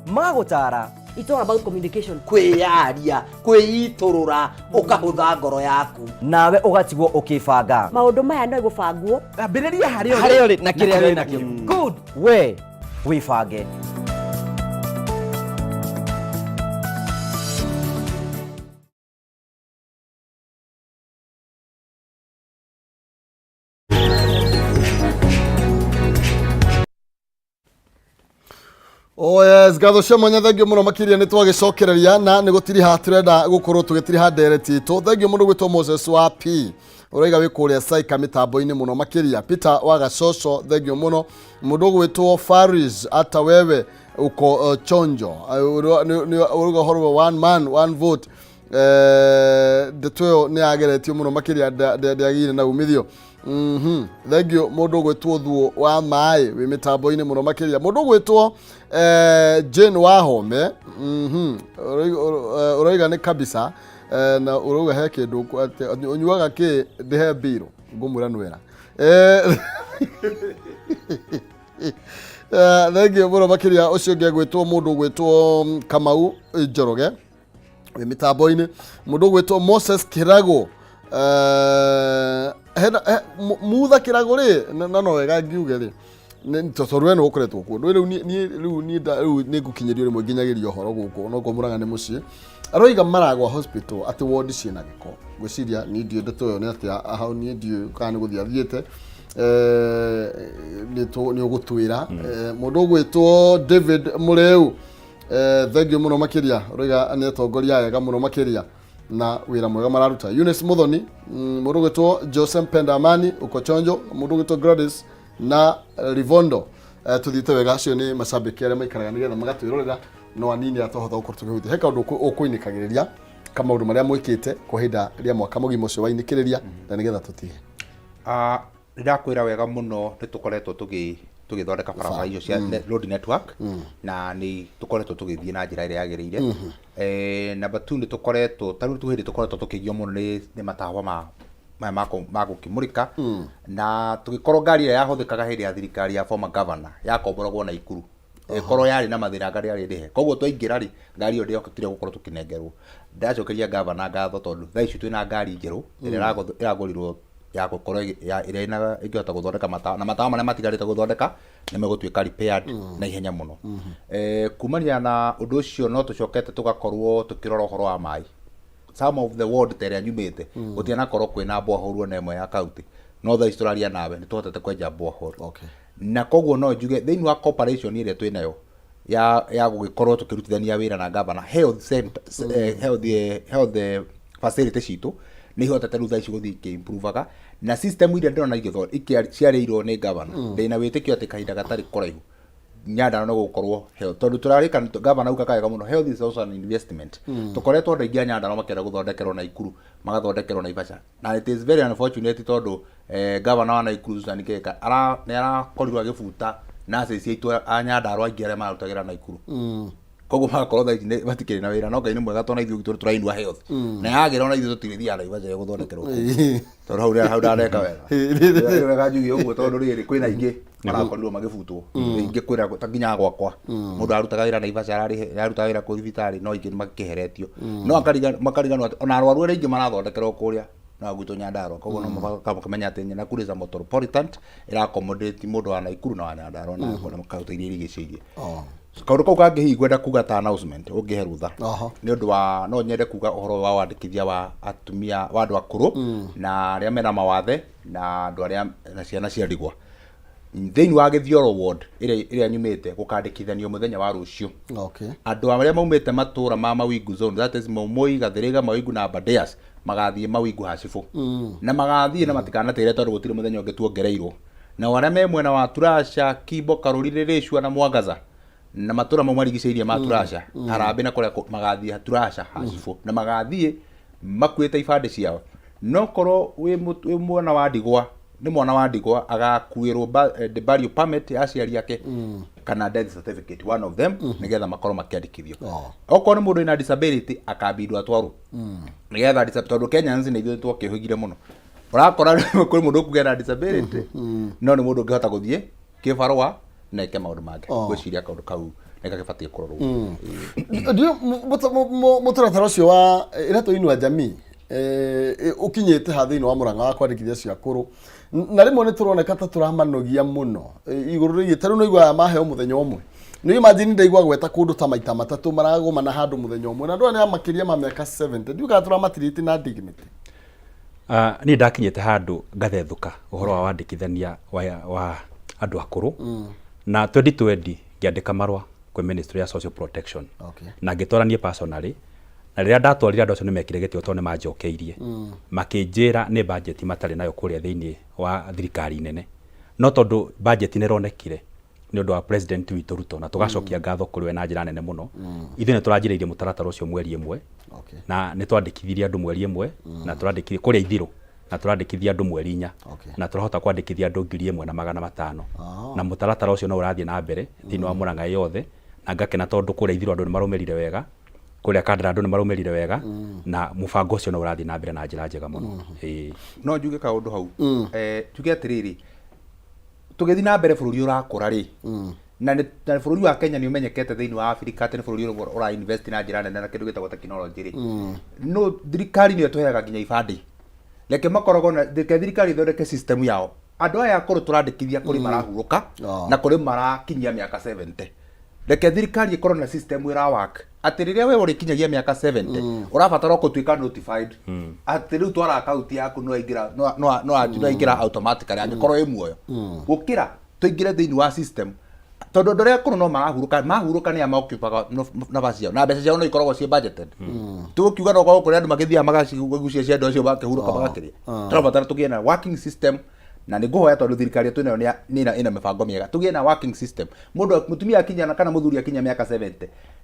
magutara. It's all about communication. Kwĩyaria, kwĩiturũra, ũkahũtha ngoro yaku, nawe ũgatigwo ũkĩbanga. Maũndũ maya no gũbangwo ambĩrĩria harĩa ũrĩ na kĩrĩa wĩ nakĩo. Good, we wibange. Oh yes, gatho cia mwanya thengio muno makiria ni twagicokereria na ni gutiri ha turenda gukorwo tugitiri ha ndereti tu. Thengio muno gwitwo Moses wa P uraiga wikuria saika mitambo-ini muno makiria. Peter wa Gacoco thengio muno. Mundu gwitwo Faris ata wewe uko chonjo uruga horwo one man one vote detwe ni ageretio muno makiria ndiagire na umithio. Thengio mundu gwitwo Thuo wa Mai wi mitambo-ini muno makiria. Mundu gwitwo Jane wa Home uraiga ni kabisa na uruga he kindu unyuaga ki ndihe biro ngumura nwera thengio muno makiria. Ucio ngi gwitwo mundu gwitwo Kamau Njoroge wi mitambo-ini. Mundu gwitwo Moses Kirago mutha Kirago ri na no wega ngiuge ri totorwe no ukoretwo kuo riu ni ngukinyirio rimwe nginyagirio horo guku no ko Murang'a ni mucii aroiga maragwa hospital ati ward ciina giko gwiciria ni ndio ndeto yo ni ati hau ni ndio kana guthia thiete ni ugutwira mundu gwitwo David Mureu thank you muno makiria roiga ni atongoria wega muno makiria na wira mwega mararuta. Eunice Muthoni mundu gwitwo Joseph Pendamani ukochonjo mundu gwitwo Gladys na Rivondo tuthite wega acio ni macambiki aria maikaraga nigetha magatwirorera no anini atohotha gukorwo tukihuti he kaundu ukuinikagiriria kama undu maria mwikite kuhinda ria mwaka mugimo ucio wainikiriria na nigetha tutige ndakwira wega muno nitukoretwo tugithondeka barabara icio cia road network na ni tukoretwo tugithie na njira iria yagirire number 2 nitukoretwo taru tuhindi tukoretwo tukigio muno ni matawa ma gukimurika na tugikorwo ngari ya yahuthikaga hindi ya thirikari ya former governor yakomboragwo na Ikuru korwo yari na mathira ngari yari ndihe koguo twaingira ri ngari yo ndiyokitire gukorwo tukinengerwo ndacokeria governor ngatho tondu thaa ici twina ngari njeru iria iragorirwo ya gukorwo iria ina ingihota guthondeka matawa na matawa maria matigarite guthondeka ni megutwika repaired na ihenya muno kumania na undu ucio no tucokete tugakorwo tukirora uhoro wa mai some of the ward tere nyumite gutiana korwo kwina borehole na emo ya county no thaa isturaria nawe ni tuhotete kwenja borehole na koguo no njuge thiini wa corporation iria twinayo ya gugikorwo tukirutithania wira na governor health facility citu ni hotete rutha ici guthii ki improveaga na system iria ndona ciareirwo ni governor ndina witikio ati kahinda gatari kuraihu nyanda no gukorwo health tondu turarika governor uka kaega muno health is also an investment tukoretwo ndaingia nyanda no makenda guthondekerwo na Ikuru magathondekerwo na Ivasha na it is very unfortunate tondu governor wa Ikuru Susan Keka ni arakorirwo agibuta nurses aitu anyanda arwa ingiare marutagira na Ikuru koguo magakorwo thaa ici batikiri na wira no Ngai ni mwega tona ithuĩ turainua health na yagira ona ithuĩ tutirithia na Ivasha guthondekerwo tondu hau ndareka wega wega njugi uguo tondu riri kwina ingi marakorirwo magibutwo ingi kwira tanginya gwakwa mundu arutaga wira na Ivasha arutaga wira ku thibitari no ingi makiheretio no makariganwo ona arwaru aria ingi marathondekerwo kuria na gwitũ Nyandarua koguo no makamenya ati Nakuru is a metropolitan ira accommodate mundu wa Nakuru na wa Nyandarua na kauta iria igicirie kaundu kau kangi gwenda kuga ta announcement ungihe rutha ni undu wa no nyende kuga uhoro wa wandikithia wa atumia wa andu akuru na aria mena mawathe na andu aria na ciana cia ndigwa thiini wa Githioro ward iria nyumite gukandikithanio muthenya wa rucio andu aria maumite matura ma Mawingu zone that is Momoi Gathiriga Mawingu na Abadeas magathie Mawingu Hasifu na magathie na matikanatere tondu gutire muthenya ungi tuongereirwo na aria me mwena wa Turasha Kibo Karurire Rĩcua na Mwangaza na matura mau marigiceirie ma Turasha Harambe na kuria magathie Turasha Hasifu na magathie makuite ibande ciao no korwo wi mwana wa ndigwa ni mwana wa ndigwa agakuirwo the burial permit aciari yake kana death certificate one of them nigetha makorwo makiandikithio okorwo ni mundu ina disability akabindwo atwarwo nigetha disability tondu Kenya nzi ni ithuĩ twakihugire muno urakora kuri mundu kugia na disability no ni mundu ngihota guthie kibarua na ike maundu make gwiciria kaundu kau nikagibatie kurorwo ndio mutaratara ucio wa irato inua jamii ukinyite ha thiini wa Murang'a wa kwandikithia cia kuru na rimwe ni turoneka ta turamanogia muno iguru ri taru no igwa maheo muthenya umwe ni imagine ndaigwa gweta kundu ta maita matatu maragoma na handu muthenya umwe na ndu ni makiria ma miaka 70 ndiuga turamatiriti na dignity ni ndakinyite handu ngathethuka uhoro wa wandikithania wa andu akuru na 2020 ngiandika marwa kwa Ministry ya Social Protection na ngitwaranie personally na riria ndatwarire andu acio ni mekire gitio tondu ni manjokeirie makinjira ni budget matari nayo kuria thiini wa thirikari nene no tondu budget ni ronekire ni undu wa president witu Ruto na tugacokia ngatho kuri we na njira nene muno ithuĩ ni turanjiriirie mutaratara ucio mweri ĩmwe na ni twandikithirie andu mweri ĩmwe na turandikithie kuria Ithiru na turandikithia andu mweri 4 na turahota kwandikithia andu 1,500 na mutaratara ucio no urathie na mbere thiini wa Murang'a yothe na ngakena tondu kuria Ithiru andu ni marumirire wega kuria Kandara andu ni marumirire wega na mubango ucio no urathie na mbere na njira njega muno no njuge kaundu hau tuge atiriri tugethi na mbere bururi urakura ri na bururi wa Kenya ni umenyekete thiini wa Africa ati ni bururi ura invest na njira nene na kindu gitagwo technology ri no thirikari ni twehaga nginya ibandi leke makorogo na thirikari thondeke system yao andu aya akuru turandikithia kuri marahuruka na kuri marakinyia miaka 70 reke thirikari ikorwo na system ira work ati riria we urikinyagia miaka 70 urabatara gutuika notified ati riu twara account yaku no ingira no ingira automatically angikorwo i muoyo gukira tuingire thiini wa system tondu ndoria kuru no mahuruka ni amaokipaga nafasi yao na mbeca ciao no ikoragwo cie budgeted tukiuga no kwa kuri andu magithia magacigucia cia andu acio bakihuruka bagakiria turabatara tugie na working system na nĩ ngũhoya tondũ thirikari yetu nayo ina mĩbango mĩega tũgĩe na working system mũndũ mũtumia akinya kana mũthuri akinya mĩaka 70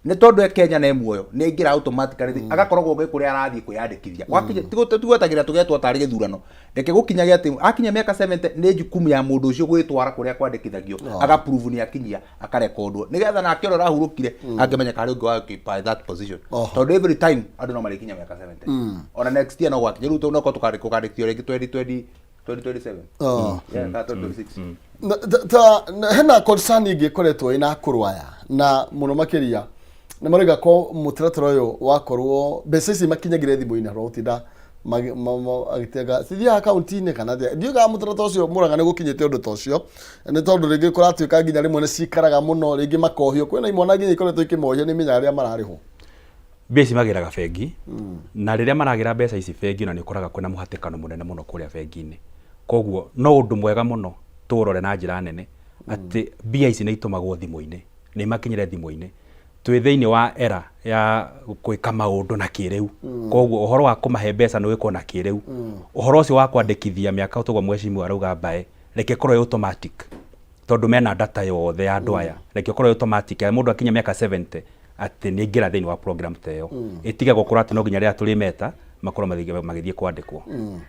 nĩ tondũ Kenya nĩ muoyo nĩ ingira automatically agakoragwo gwe kũrĩa arathiĩ kwĩyandĩkithia wakinya tigũtagĩra tũgetwo tarĩ gĩthurano reke gũkinyagia atĩ akinya mĩaka 70 nĩ jukumu ya mũndũ ũcio gwĩtwara kũrĩa kwandĩkithagio agaprove nĩ akinyia akarekondwo nĩgetha nake ũrĩa arahurũkire angĩmenyeka harĩ ũngĩ wa occupy that position tondũ every time andũ no marĩkinya mĩaka 70 ona next year no gwakinya rĩu no tukandĩkithio rĩngĩ 2027 yeah 2026 hena concern ingĩ koretwo ina kurwaya na muno makiria na marega ko mutaratara uyu wakorwo mbeca ici makinyagire thimũ-inĩ ro utinda agitega thithia account-inĩ kana ndiuga mutaratara ucio muraga nĩ gũkinyĩte ũndũ ta ũcio nĩ tondũ rĩngĩ kũratuĩka nginya rĩmwe nĩ cikaraga mũno rĩngĩ makohio kwĩna imwana nginya ikoretwo ikĩmohio nĩ menya arĩa mararĩhwo besi magiraga bengi na rĩrĩa maragira mbeca ici bengi na nĩ ũkoraga kwĩna mũhatĩkano mũnene mũno kũrĩa bengi-inĩ koguo no ũndũ mwega mũno tũrore na njĩra nene atĩ mbia ici nĩ itumagwo thimũ-inĩ nĩ makinyire thimũ-inĩ twĩ thĩinĩ wa era ya gwĩka maũndũ na kĩrĩu koguo ũhoro wa kũmahe mbeca nĩ wĩkwo na kĩrĩu ũhoro ũcio wa kwandĩkithia mĩaka ũtagwo mwecimu arauga mbae reke korwo automatic tondũ mena data yothe ya andũ aya reke korwo automatic mũndũ akinya mĩaka 70 atĩ nĩ ingĩra thĩinĩ wa program ta ĩyo ĩtige gũkorwo atĩ no nginya rĩrĩa tũrĩ meta makorwo magĩthiĩ kwandĩkwo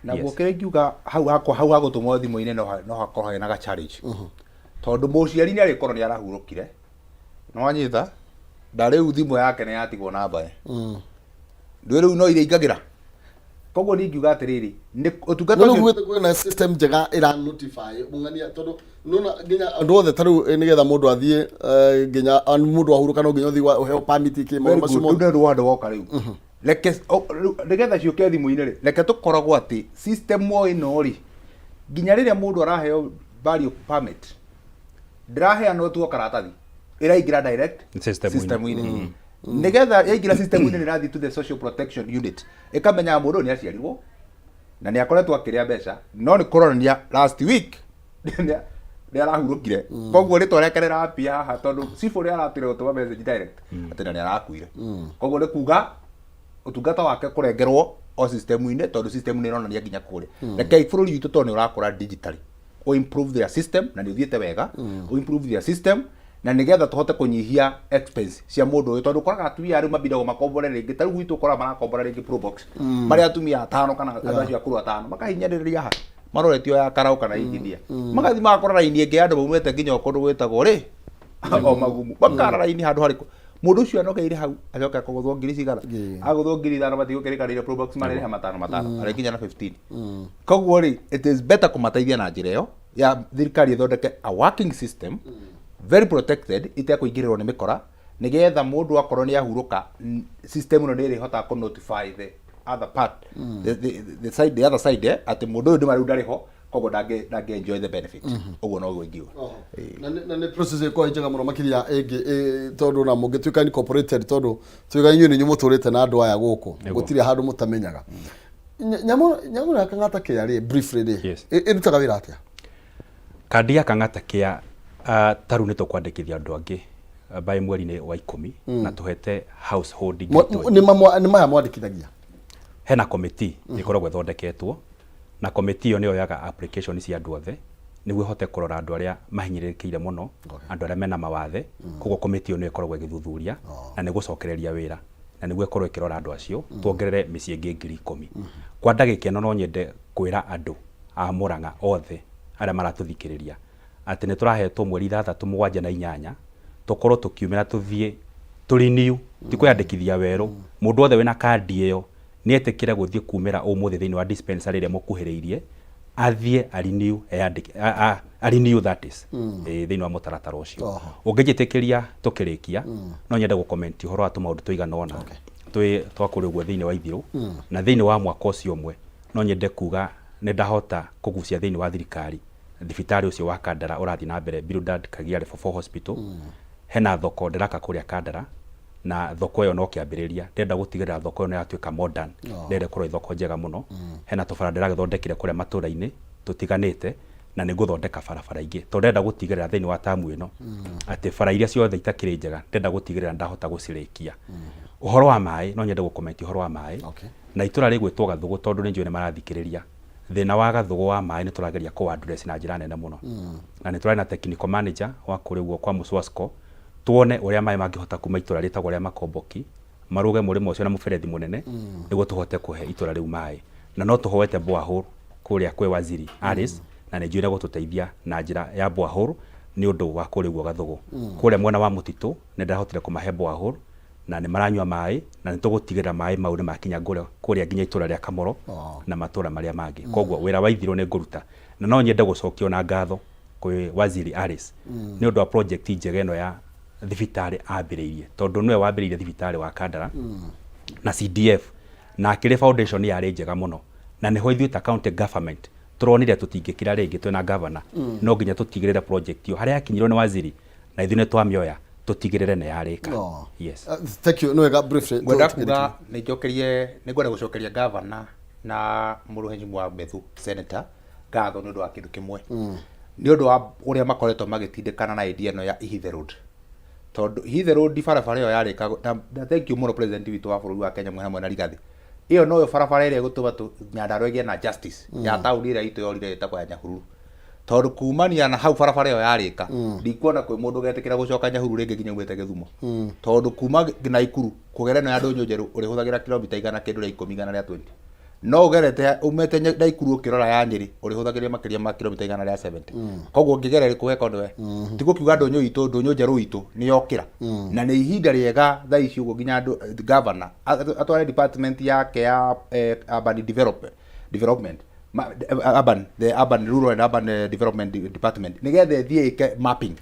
na guokere ngiuga hau hagũtũmwo thimũ-inĩ no hakorwo hena ga challenge tondũ mũciari nĩ arĩkorwo nĩ arahurũkire no wanyita ndarĩu thimũ yake nĩ yatigwo na mbae ndũĩ rĩu no iringagĩra koguo nĩ ngiuga atĩrĩrĩ nĩ ũtungata ũcio nĩ kwĩna system njega ĩra notify mungania tondũ nona nginya andũ othe tarĩu nĩgetha mũndũ athiĩ nginya mũndũ ahuruka no nginya ũthiĩ ũheo permit kĩmwe macio mothe nĩ rwanda woka rĩu reke nĩgetha ciũke thimũ-inĩ rĩ reke tũkoragwo atĩ system ĩno rĩ nginya rĩrĩa mũndũ araheo value permit ndĩraheanwo tu karatathi ĩraingĩra direct system-inĩ nĩgetha yaingĩra system-inĩ nĩrathiĩ to the social protection unit ĩkamenya mũndũ nĩ aciarirwo na nĩ akoretwo akĩrĩa mbeca no nĩ kũronania last week nĩ arahurũkire koguo rĩtwa rĩake rĩrapia haha tondũ cibũ nĩ aratire gũtũma message direct atĩ na nĩ arakuire koguo nĩ kuga ũtungata wake kũrengerwo o system-inĩ tondũ system nĩ ĩronania nginya kũrĩa reke bũrũri witũ tondũ nĩ ũrakũra digitally o improve their system na nĩ ũthiĩte wega o improve their system na nĩgetha tũhote kũnyihia expense cia mũndũ ũyũ tondũ ũkoraga atumia arĩa mabindagwo makombore rĩngĩ tarĩu gwitũ ũkoraga marakombora rĩngĩ Probox marĩa atumia 5 kana andũ acio akũrũ 5 makahinyĩrĩria ha maroretio ya karau kana injinia magathi makora raini ĩngĩ andũ maumĩte nginya kũndũ gwĩtagwo rĩ o magumu makara raini handũ harĩkũ mũndũ ũcio anogeire hau acoka kũgũthwo ngiri cigana agũthwo ngiri 5 matigũ kĩrĩkanĩire Probox marehe 5 arĩ nginya na 15 koguo rĩ it is better kũmateithia na njĩra ĩyo ya thirikari ĩthondeke a working system very protected itekũingĩrĩrwo nĩ mĩkora nĩgetha mũndũ akorwo nĩ ahurũka system ĩno nĩ ĩrĩhotaga kũ notify the other part the other side atĩ mũndũ ũyũ nĩ ndarĩ ho koguo ndangĩ enjoy the benefit ũguo no gũingiwa na nĩ process ĩkoragwo njega mũno makĩria ĩngĩ tondũ na mũngĩtuĩka incorporated tondũ tuĩka inyuĩ nĩ mũtũrĩte na andũ aya gũkũ gũtirĩ handũ mũtamenyaga nyamũ ya Kang'ata KRA briefly ĩrutaga wĩra atĩa kandi ya Kang'ata KRA taru nĩ tũkwandĩkithia andũ angĩ by mweri-inĩ wa 10 na tũhete household nĩ maya mwandĩkithagia hena committee ĩkoragwo ĩthondeketwo na committee ĩyo nĩ yoyaga application cia andũ othe nĩguo ĩhote kũrora andũ arĩa mahinyĩrĩrĩkĩire mũno andũ arĩa mena mawathe koguo committee ĩyo nĩ ĩkoragwo ĩgĩthuthuria na nĩ gũcokereria wĩra na nĩguo ĩkorwo ĩkĩrora andũ acio tuongerere mĩciĩ ĩngĩ 10,000 kwa ndagĩka ĩno no nyende kwĩra andũ a Mũrang'a othe arĩa maratũthikĩrĩria atĩ nĩ tũrahetwo mweri 3, 7 na 8 tũkorwo tũkiumĩra tũthiĩ tũrenew ti kwĩyandĩkithia werũ mũndũ othe wĩna kandi ĩyo nĩ etĩkĩre gũthiĩ kumĩra ũmũthĩ thĩinĩ wa dispensary ĩrĩa mũkuhĩrĩirie athiĩ arenew that is thĩinĩ wa mũtaratara ũcio ũngĩjĩtĩkĩria tũkĩrĩkia no nyende gũkomenti ũhoro wa tũmaũndũ tũigana ũna twakũrĩ ũguo thĩinĩ wa ithirũ na thĩinĩ wa mwaka ũcio ũmwe no nyende kuga nĩ ndahota kũgucia thĩinĩ wa thirikari thibitarĩ ũcio wa Kandara ũrathiĩ na mbere Bildad Kagiare Fofo Hospital hena thoko ndiraka kuria Kandara na thoko yo no kiambiriria ndenda gutigirira thoko yo yatuika modern ndende kurwo thoko njega muno hena tubara ndiragithondekire kuria matura-ini tutiganite na nĩ gũthondeka barabara ingĩ to ndenda gutigirira thĩinĩ wa tamu ĩno atĩ bara iria ciothe itakĩrĩ njega ndenda gutigirira ndahota gucirĩkia uhoro wa maĩ no nyende gũkomenti uhoro wa maĩ na itũra rĩgwĩtwo Gathũgũ tondũ nĩ njũĩ nĩ marathikĩrĩria thĩna wa Gathũgũ wa maĩ nĩ tũrageria kũ address na njĩra nene mũno na nĩ tũrarĩ na technical manager wa kũrĩ guo kwa Muswasco tuone ũrĩa maĩ mangĩhota kuma itũra rĩtagwo rĩa Makomboki maruge mũrĩmo ũcio na mũberethi mũnene nĩguo tũhote kũhe itũra rĩu maĩ na no tũhoete borehole kũrĩa kwĩ waziri Alice na nĩ njũire gũtũteithia na njĩra ya borehole nĩ ũndũ wa kũrĩ guo Gathũgũ kũrĩa mwena wa Mũtitũ nĩ ndahotire kũmahe borehole na nĩ maranyua maĩ na nĩ tũgũtigĩrĩra maĩ mau nĩ makinya kũrĩa nginya itũra rĩa Kamoro na matũra marĩa mangĩ koguo wĩra wa Ithirũ nĩ ngũruta na no nyende gũcokio na ngatho kwĩ waziri Alice nĩ ũndũ wa project njega ĩno ya thibitarĩ ambĩrĩirie tondũ nĩwe wambĩrĩirie thibitarĩ wa Kandara na CDF na akĩrĩ foundation yarĩ njega mũno na nĩho ithuĩ ta county government tũronire tũtingĩkĩra rĩngĩ twĩna governor no nginya tũtigĩrĩre project iyo harĩa yakinyirwo nĩ waziri na ithuĩ nĩ twamĩoya tũtigĩrĩre nĩ yarĩka. Yes. Thank you. No briefly. Ngwenda kuga nĩ njokerie nĩ ngwenda gũcokeria governor na mũrũhenyi wa Bethu senator ngatho nĩ ũndũ wa kĩndũ kĩmwe. Nĩ ũndũ wa ũrĩa makoretwo magĩtindĩkana na idea ĩno ya Ihithe Road. Tondũ Ihithe Road barabara ĩyo yarĩka na thank you mũno president witũ wa bũrũri wa Kenya hamwe na Rigathi. Iyo no barabara ĩrĩa gũtũma Nyandarua ĩgĩe na justice ya taũni ĩrĩa itũ yorire ĩtagwo ya Nyahururu. Tondũ kumania na hau barabara ĩyo yarĩka ndikuona kwĩ mũndũ getekĩra gũcoka Nyahururu rĩngĩ nginya umĩte Gĩthumo. Tondũ kuma Naikuru kũgera no ya Ndũnyũ Njerũ ũrĩhũthagĩra kilomita 100 kĩndũ rĩa 10 100 rĩa 20. No ũgerete umĩte Naikuru ũkĩrora ya Nyeri ũrĩhũthagĩra makĩria ma kilomita 100 rĩa 70. Koguo ũngĩgerera kũheka ũndũ we ti gũkiuga Ndũnyũ itũ Ndũnyũ Njerũ itũ nĩ yokĩra na nĩ ihinda rĩega thaa ici ũguo nginya governor atware department yake ya urban development the urban rural and urban development department nigethe thie ike mapping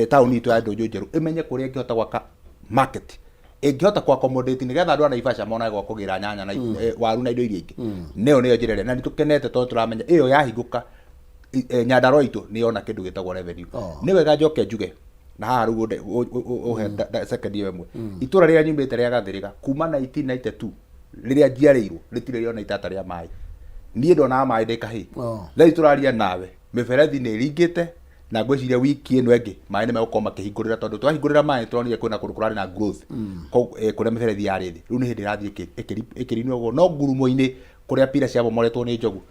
town itu ya Ndũnyũ Njerũ imenye kũrĩa ingĩhota gwaka market ingĩhota ku accommodate nigetha andũ a Naivasha mona gwa kũgĩra nyanya na waru na indo iria ingĩ nĩyo njĩrere na nĩtũkenete tondũ tũramenya ĩyo yahingũka Nyandarua itũ nĩ yona kĩndũ gĩtagwo revenue nĩ wega njoke njuge na haha rĩu ũhe second year ĩmwe itũra rĩrĩa nyumĩte rĩa Gathĩrĩga kuma 1992 rĩrĩa njiarĩirwo rĩtirĩ rĩona itata rĩa maĩ niĩ ndona maĩ ndĩkahĩ rĩu tũraria nawe mĩberethi nĩ ĩringĩte na ngwĩciria wiki ĩno ĩngĩ maĩ nĩ megũkorwo makĩhingũrĩra tondũ twahingũrĩra maĩ tũronire kwĩna kũndũ kũrarĩ na growth kũrĩa mĩberethi yarĩ thĩ rĩu nĩ hĩndĩ ĩrathiĩ ĩkĩrinwo ũguo no ngurumo-inĩ kũrĩa pira ciabomoretwo nĩ njogu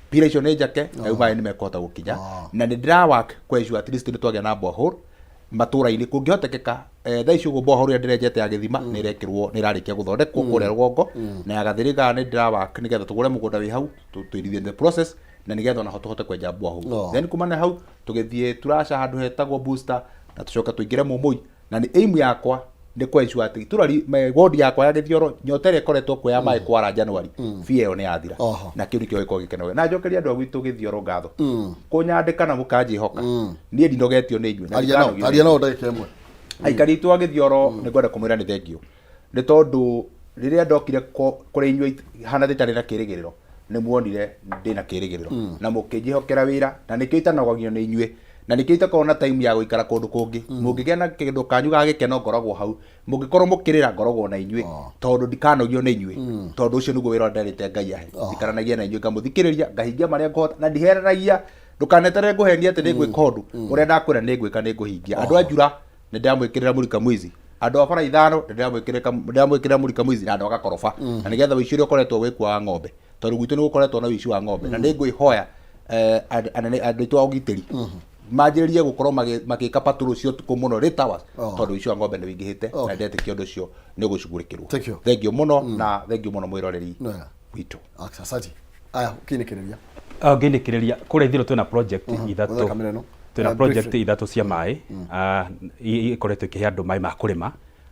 pira icio nĩ njake na rĩu maĩ nĩ mekũhota gũkinya na nĩ ndĩrawak kwĩcio at least nĩ twagĩa na borehole matũra-inĩ kũngĩhotekeka thaa ici ũguo borehole ĩrĩa ndĩrenjete ya Gĩthima nĩ ĩrekĩrwo nĩ ĩrarĩkia gũthondekwo kũrĩa rũgongo na ya Gathĩrĩga nĩ ndĩrawak nĩgetha tũgũre mũgũnda wĩ hau twĩrithie the process na nigetha ona tũhote kwenja borehole then kumana hau tũgĩthiĩ turaca handũ hetagwo booster na tũcoka tũingĩre Mũmũi na nĩ aim yakwa nĩ kwĩcio atĩ itũra ward yakwa ya Gĩthioro nyota ĩrĩa ĩkoretwo kuoya maĩ kwara January fee ĩyo nĩ yathira na kĩu nĩkĩo gĩkorwo gĩkenewe na njokeria andũ a gwitũ Gĩthioro ngatho kũnyandĩka na mũkanjĩhoka niĩ ndinogetio nĩ inyuĩ aria no ndagĩka ĩmwe aikari itũ a Gĩthioro nĩ ngwenda kũmwĩra nĩ thengio nĩ tondũ rĩrĩa ndokire kũrĩ inyuĩ hana thĩtarĩ na kĩrĩgĩrĩro nĩ muonire ndĩna kĩrĩgĩrĩro na mũkĩnjĩhokera wĩra na nĩkĩo itanogagio nĩ inyuĩ na nĩkĩo itakorwo na time ya gũikara kũndũ kũngĩ mũngĩgĩa na kĩndũ kanyu gagĩkeno ngoragwo hau mũngĩkorwo mũkĩrĩra ngoragwo na inyuĩ tondũ ndikanogio nĩ inyuĩ tondũ ũcio nĩguo wĩra nderĩte Ngai ahe ndikaranagia na inyuĩ ngamũthikĩrĩria ngahingia marĩa ngũhota na ndiheranagia ndũkanetere ngũhenia atĩ nĩngwĩka ũndũ ũrĩa ndakwĩra nĩngwĩka nĩngũhingia andũ a Njura nĩ ndamwĩkĩrĩra mũrika mwizi andũ a bara ithano nĩ ndamwĩkĩrĩra mũrika mwizi na andũ a Gakoroba na nĩgetha ũici ũrĩa ũkoretwo wĩkuaga ng'ombe tondũ gwitũ nĩ gũkoretwo na ũici wa ng'ombe na nĩngwĩhoya andũ aitũ a ũgitĩri manjĩrĩrie gũkorwo magĩka patrol cio tukũ mũno rĩtawa tondũ ũici wa ng'ombe nĩ wĩingĩhĩte na ndetĩkia ũndũ ũcio nĩ ũgũcugurĩkĩrwo thengio mũno na thengio mũno mwĩroreri witũ asante aya ũkĩnĩkĩrĩria ngĩnĩkĩrĩria kũrĩa Ithirũ twĩna project ithatũ twĩna project ithatũ cia maĩ ikoretwo ikĩhe andũ maĩ ma kũrĩma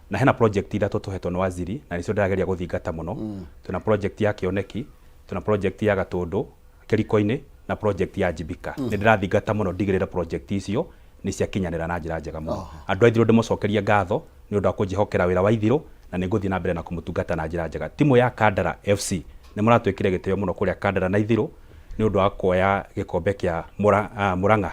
na hena project ithatũ tũhetwo nĩ waziri na nĩcio ndĩrageria gũthingata mũno twĩna project ya Kĩoneki twĩna project ya Gatũndũ Kĩriko-inĩ na project ya Njibika nĩ ndĩrathingata mũno ndigĩrĩre project icio nĩ ciakinyanĩra na njĩra njega mũno andũ a Ithirũ ndĩmũcokerie ngatho nĩ ũndũ wa kũnjĩhokera wĩra wa Ithirũ na nĩ ngũthiĩ na mbere na kũmũtungata na njĩra njega timu ya Kandara FC nĩ mũratwĩkĩre gĩtĩo mũno kũrĩa Kandara na Ithirũ nĩ ũndũ wa kuoya gĩkombe kĩa Murang'a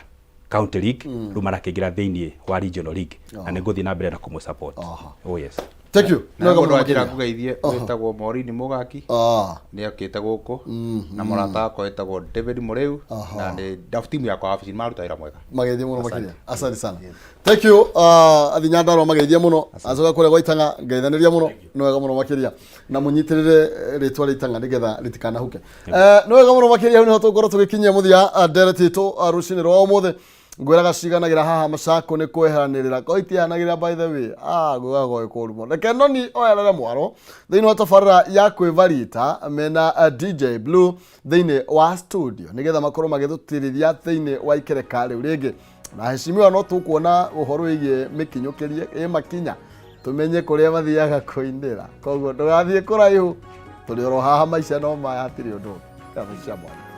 county league rĩu marakĩingĩra thĩinĩ wa regional league na nĩ ngũthiĩ na mbere na kũmũ support. Oh yes. Thank you. Na mũndũ anjĩra kũgeithie wĩtagwo Morini Mũgaki nĩ akĩte gũkũ na mũrata wakwa wĩtagwo David Mũrĩu na nĩ staff team yakwa wabici maruta wĩra mwega. Mageithie mũno makĩria. Asante sana. Thank you. Athi Nyandarua mageithie mũno acoka kũrĩa gwa Itanga ngeithanĩria mũno nĩ wega mũno makĩria na mũnyitĩrĩre rĩtwa rĩa Itanga nĩgetha rĩtikanahuke. Nĩ wega mũno makĩria hau nĩho tũgũkorwo tũgĩkinyia mũthia ndereti itũ rũcinĩ rwa ũmũthĩ ngwĩraga ciganagĩra haha macako nĩ kweheranĩrĩra ko itihanagĩra by the way gwĩgagwo ĩkũrumo reke noni oyerere mwaro thĩinĩ wa tabarĩra ya kwĩvarita mena DJ Blue thĩinĩ wa studio nĩgetha makorwo magĩthũtirithia thĩinĩ wa ikereka rĩu rĩngĩ na heshimiwa no tũkuona ũhoro wĩgiĩ mĩkinyũkĩrie makinya tũmenye kũrĩa mathiaga kũinĩra koguo ndũgathiĩ kũraihu tũrĩ oro haha maica no maya hatirĩ ũndũ ya maica mwana.